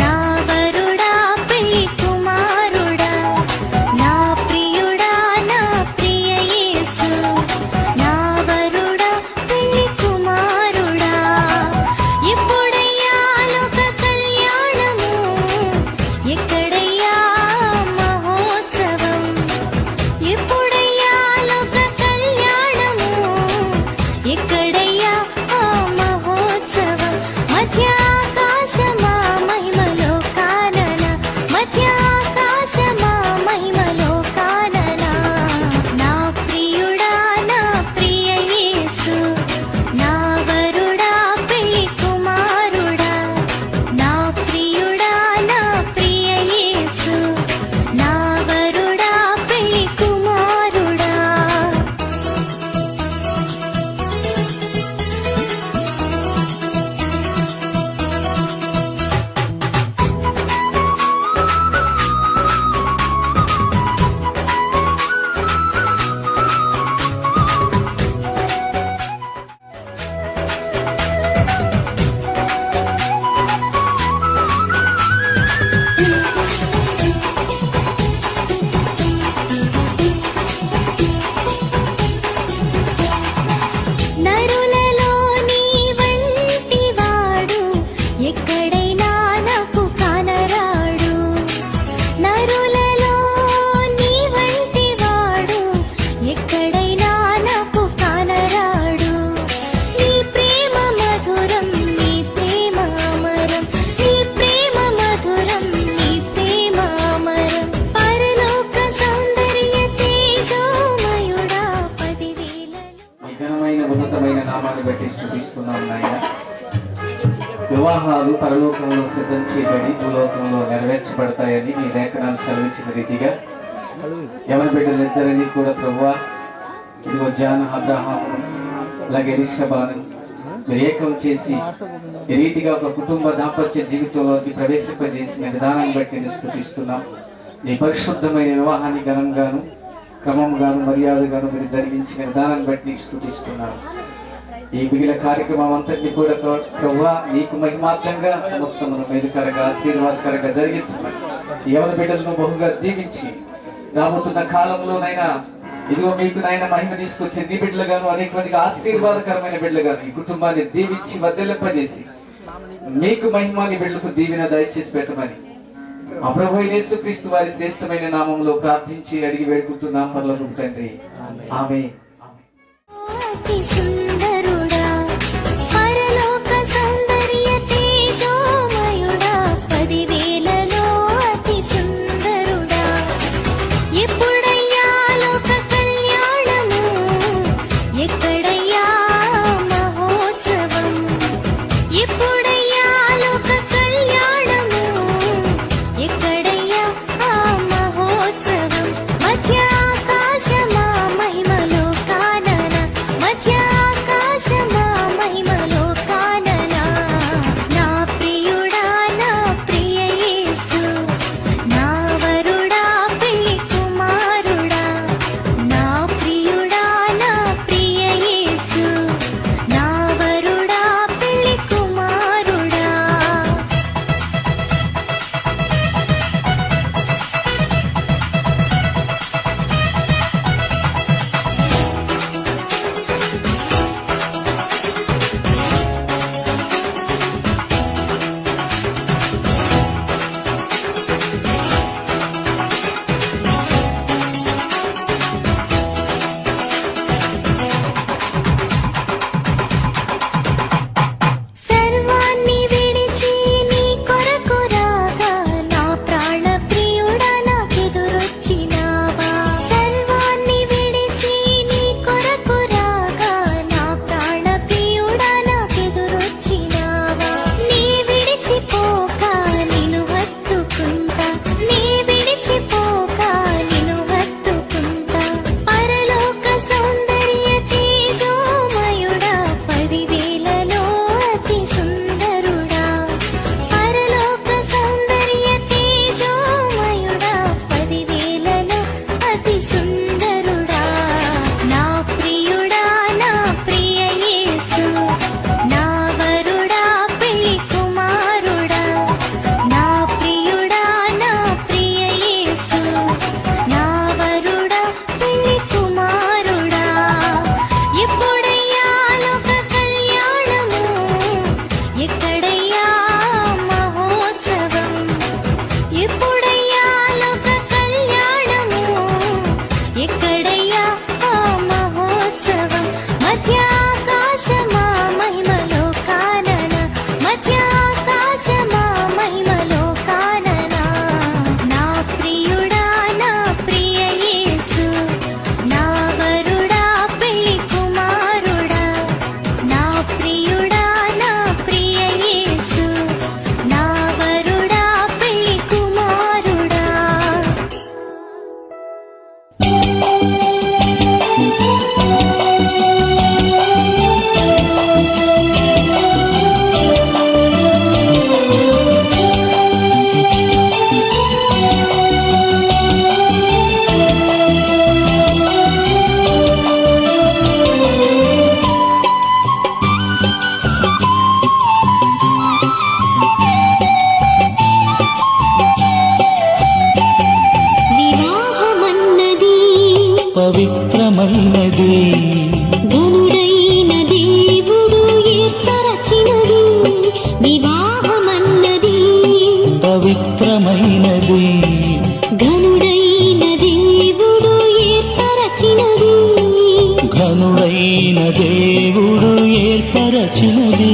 నా వరుడా పెళ్లి కుమారుడా. నా ప్రియుడా నా ప్రియ యేసు, నా వరుడా పెళ్లి కుమారుడా. ఎప్పుడయ్యా లోక కళ్యాణము, ఎక్కడయ్యా మహోత్సవం. ఎప్పుడయ్యా లోక కళ్యాణము, ఎక్కడయ్యా ఆ మహోత్సవం. మధ్యాకాశమా మహిమలో కానన, మధ్యాకాశమా మహిమలో కానన. నా ప్రియుడా నా ప్రియ యేసు, నా వరుడా పెళ్లి కుమారుడా. నా ప్రియుడా నా ప్రియ యేసు, నా వరుడా పెళ్లి కుమారుడా. నామాన్ని బట్టి స్తుతిస్తున్నాం నాయన. వివాహాలు పరలోకంలో సిద్ధం చేయబడి భూలోకంలో నెరవేర్చబడతాయని నీ లేఖనాలు సెలవించిన రీతిగా ఎవరి బిడ్డలిద్దరినీ కూడా ప్రభువా, ఇదిగో జాన్ అబ్రహాము అలాగే ఎలీషాబాను మీరు ఏకం చేసి ఈ రీతిగా ఒక కుటుంబ దాంపత్య జీవితంలోకి ప్రవేశింపజేసిన విధానాన్ని బట్టి నేను స్తుతిస్తున్నాం. నీ పరిశుద్ధమైన వివాహాన్ని ఘనంగాను క్రమంగాను మర్యాదగాను మీరు జరిగించిన విధానాన్ని బట్టి నీకు స్తుతిస్తున్నాను. ఈ మిగిలిన కార్యక్రమం అంతటిని కూడా ప్రభువా నీకు మహిమార్థంగా సమస్తమును మేలుకరంగా ఆశీర్వాదకరంగా జరిగించమని ఎవరి బిడ్డలను బహుగా దీవించి రాబోతున్న కాలంలోనైనా ఇదిగో మీకు నాయన మహిమ తీసుకొచ్చే నీ బిడ్డలుగాను అనేక మందికి ఆశీర్వాదకరమైన బిడ్డలుగాను ఈ కుటుంబాన్ని దీవించి వర్ధిల్లింపజేసి మీకు మహిమాని బిడ్డలకు దీవెన దయచేసి పెట్టమని మా ప్రభు యేసుక్రీస్తు వారి శ్రేష్టమైన నామంలో ప్రార్థించి అడిగి వేడుకుంటున్నాం పరలోకపు తండ్రి, ఆమేన్. అతి సుందరుడా పరలోక సౌందర్య తేజోమయుడా 10,000లో అతి సుందరుడా ఎప్పుడయ్యా లోక కళ్యాణము ఎక్కడయ్యా మహోత్సవం ఎప్పుడయ్యా లోక కళ్యాణము ఎక్కడయ్యా ఆ మహోత్సవం మధ్య ఆకాశమా మహిమలో కానన మధ్య ఆకాశమా మహిమలో కానన నా ప్రియుడా నా ప్రియ యేసు నా వరుడా పెళ్లి కుమారుడా నా ప్రియుడా నా ప్రియ యేసు నా వరుడా పెళ్లి కుమారుడా. సర్వాన్ని విడిచి నీ కొరకు రాగా నా ప్రాణ ప్రియుడా నాకెదురొచ్చినావా సర్వాన్ని విడిచి నీ కొరకు రాగా నా ప్రాణ ప్రియుడా నాకెదురొచ్చినావా నీ విడిచిపోక నిన్ను హత్తుకుంటా నీ విడిచిపోక నిన్ను హత్తుకుంటా పరలోక సౌందర్య తేజోమయుడా 10,000లో అతి సుందరుడా పరలోక సౌందర్య తేజోమయుడా 10,000లో అతి సుందరుడా నా ప్రియుడా నా ప్రియ యేసు నా వరుడా పెళ్లి కుమారుడా నా ప్రియుడా నా ప్రియ యేసు నా వరుడా పెళ్లి కుమారుడా ఎప్పుడయ్యా లోక కళ్యాణము ఎక్కడయ్యా మహోత్సవం ఎప్పుడయ్యా లోక కళ్యాణము ఎక్కడయ్యా ఆ మహోత్సవం మధ్య ఆకాశమా మహిమలో కానన మధ్య ఆకాశమా మహిమలో కానన నా ప్రియుడా నా ప్రియ యేసు నా వరుడా పెళ్లి కుమారుడా నా ప్రియుడా నా ప్రియ యేసు నా వరుడా పెళ్లి కుమారుడా. వివాహమన్నది పవిత్రమైనది ఘనుడైన దేవుడు ఏర్పరచినది వివాహమన్నది పవిత్రమైనది ఘనుడైన దేవుడు ఏర్పరచినది ఘనుడైన దేవుడు ఏర్పరచినది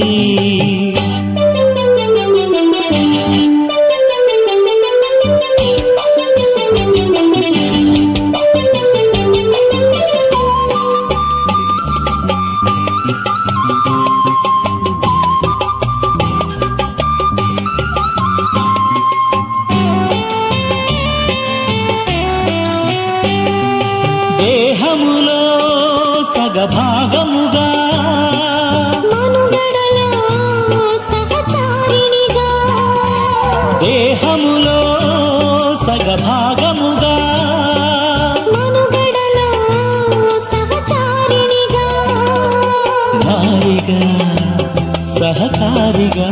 సహకారిగా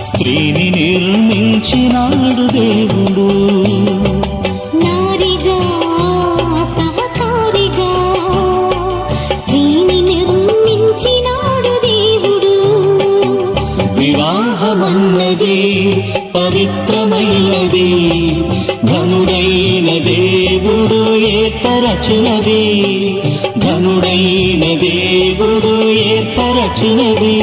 స్త్రీని నిర్మించినాడు దేవుడు. నారిగా సహకారిగా స్త్రీని నిర్మించినాడు దేవుడు. వివాహమన్నది పవిత్రమైనది, ఘనుడైన దేవుడు ఏర్పరచినది, ఘనుడైన దేవుడు ఏర్పరచినది.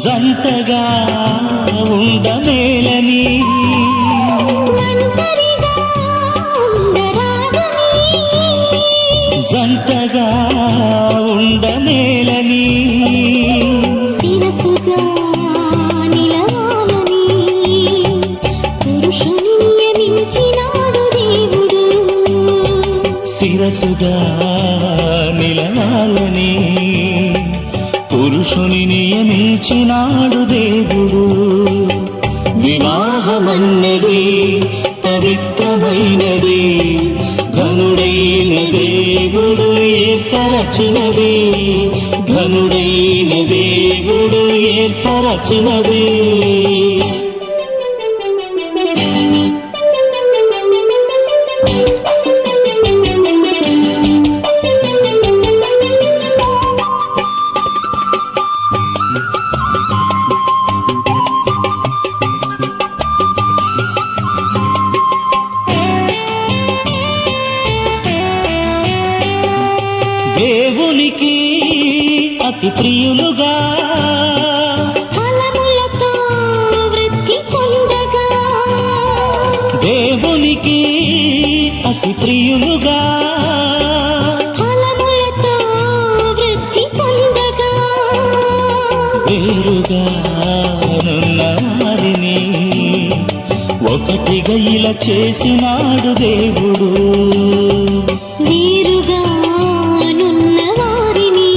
జంటగా ఉండమేలని, జంటగా ఉండమేలని, శిరసుగా నిలవాలని పురుషుని నియమించినాడు దేవుడు. శిరసుగా నిలవాలని పురుషుని నియమించినాడు దేవుడు. వివాహమన్నది పవిత్రమైనది, ఘనుడైన దేవుడు ఏర్పరచినది, ఘనుడైన దేవుడు ఏర్పరచినది. దేవునికి అతి ప్రియులుగా ఫలములతో వృద్ధి పొందగా, దేవునికి అతి ప్రియులుగా ఫలములతో వృద్ధి పొందగా, వేరుగా నున్న వారిని ఒకటిగా ఇలా చేసినాడు దేవుడు. వీరుగా నున్న వారిని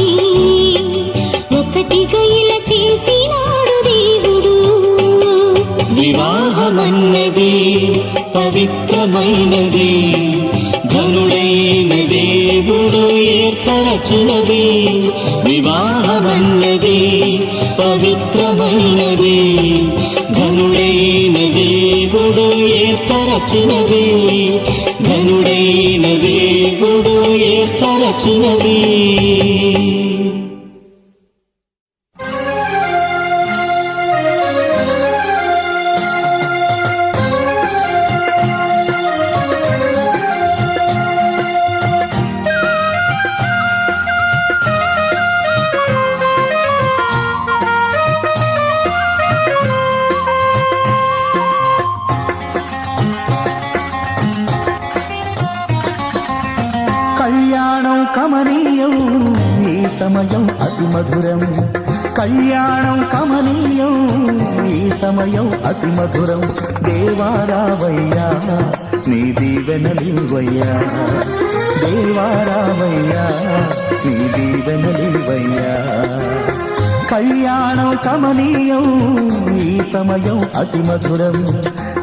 ఒకటిగా ఇలా చేసినాడు దేవుడు. వివాహమన్నది పవిత్రమైనది, ఘనుడైన దేవుడు ఏర్పరచినది. వివాహమన్నది పవిత్రమైనది, ఘనుడైన దేవుడు ఏర్పరచినది, ఘనుడైన దేవుడు ఏర్పరచినది. కళ్యాణం కమనీయం, ఈ సమయం అతి మధురం. కళ్యాణం కమనీయం, ఈ సమయం అతి మధురం. దేవారావయ్యా నీ దీవెనలివయ్యా, దేవారావయ్యా నీ దీవెనలివయ్యా. కళ్యాణం కమనీయం, ఈ సమయం అతి మధురం.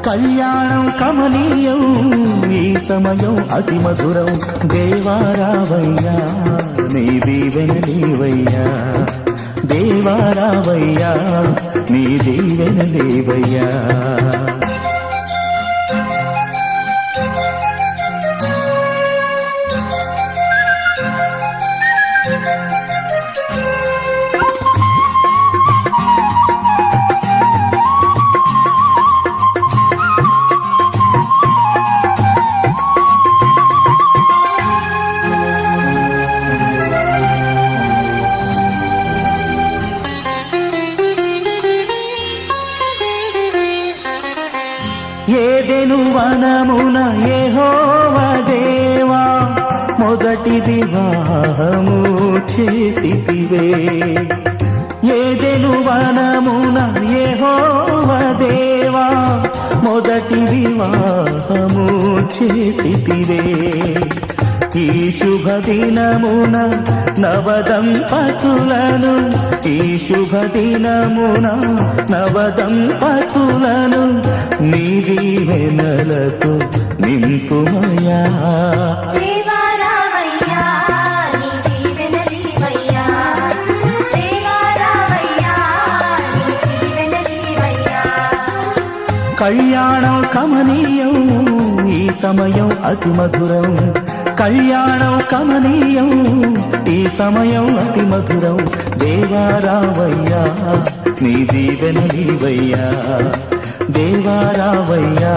కళ్యాణం కమనీయం, ఈ సమయం అతి మధురం. దేవారావయ్యా నీ దీవెనలివయ్యా, దేవారావయ్యా నీ దీవెనలివయ్యా. ఏదెను వనమున యెహోవా దేవా మొదటి వివాహము చేసితివే ఏదెను వనమున యెహోవా దేవా మొదటి వివాహము చేసితివే ఈ శుభ దినమున నవదంపతులను ఈ శుభ దినమున నవదంపతులను నీ దీవెనలతో నింపుమయా దేవా రావయ్యా నీ దీవెనలివయ్యా దేవా రావయ్యా నీ దీవెనలివయ్యా కళ్యాణం కమనీయం ఈ సమయం అతి మధురం కళ్యాణం కమనీయం ఈ సమయం అతి మధురం దేవా రావయ్యా నీ దీవెనలివయ్యా దేవా రావయ్యా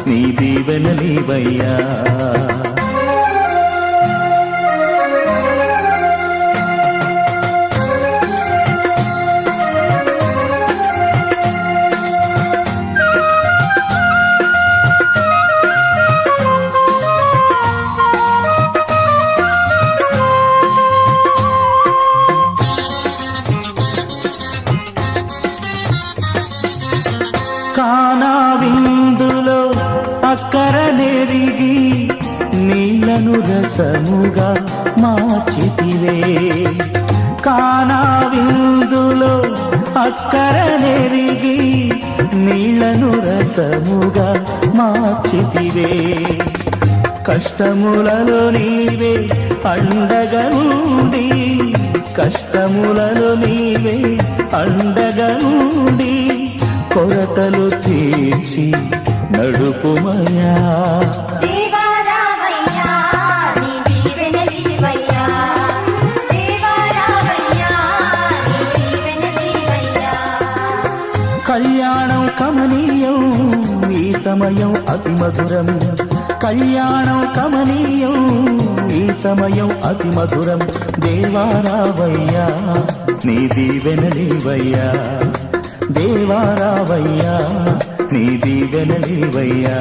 నీ దీవెనలివయ్యా కానా విందులో అక్కర నెరిగి నీళ్లను రసముగా మార్చితివే కానా విందులో అక్కర నెరిగి నీళ్లను రసముగా మార్చితివే కష్టములలో నీవే అండగా ఉండి కష్టములలో నీవే అండగా ఉండి కొరతలు తీర్చి నడుపుమయా దేవా రావయ్యా నీ దీవెనలివయ్యా దేవా రావయ్యా నీ దీవెనలివయ్యా కళ్యాణం కమనీయం ఈ సమయం అతి మధురం కళ్యాణం కమనీయం ఈ సమయం అతి మధురం దేవా రావయ్యా నీ దీవెనలివయ్యా దేవా రావయ్యా నీ దీవెనలివయ్యా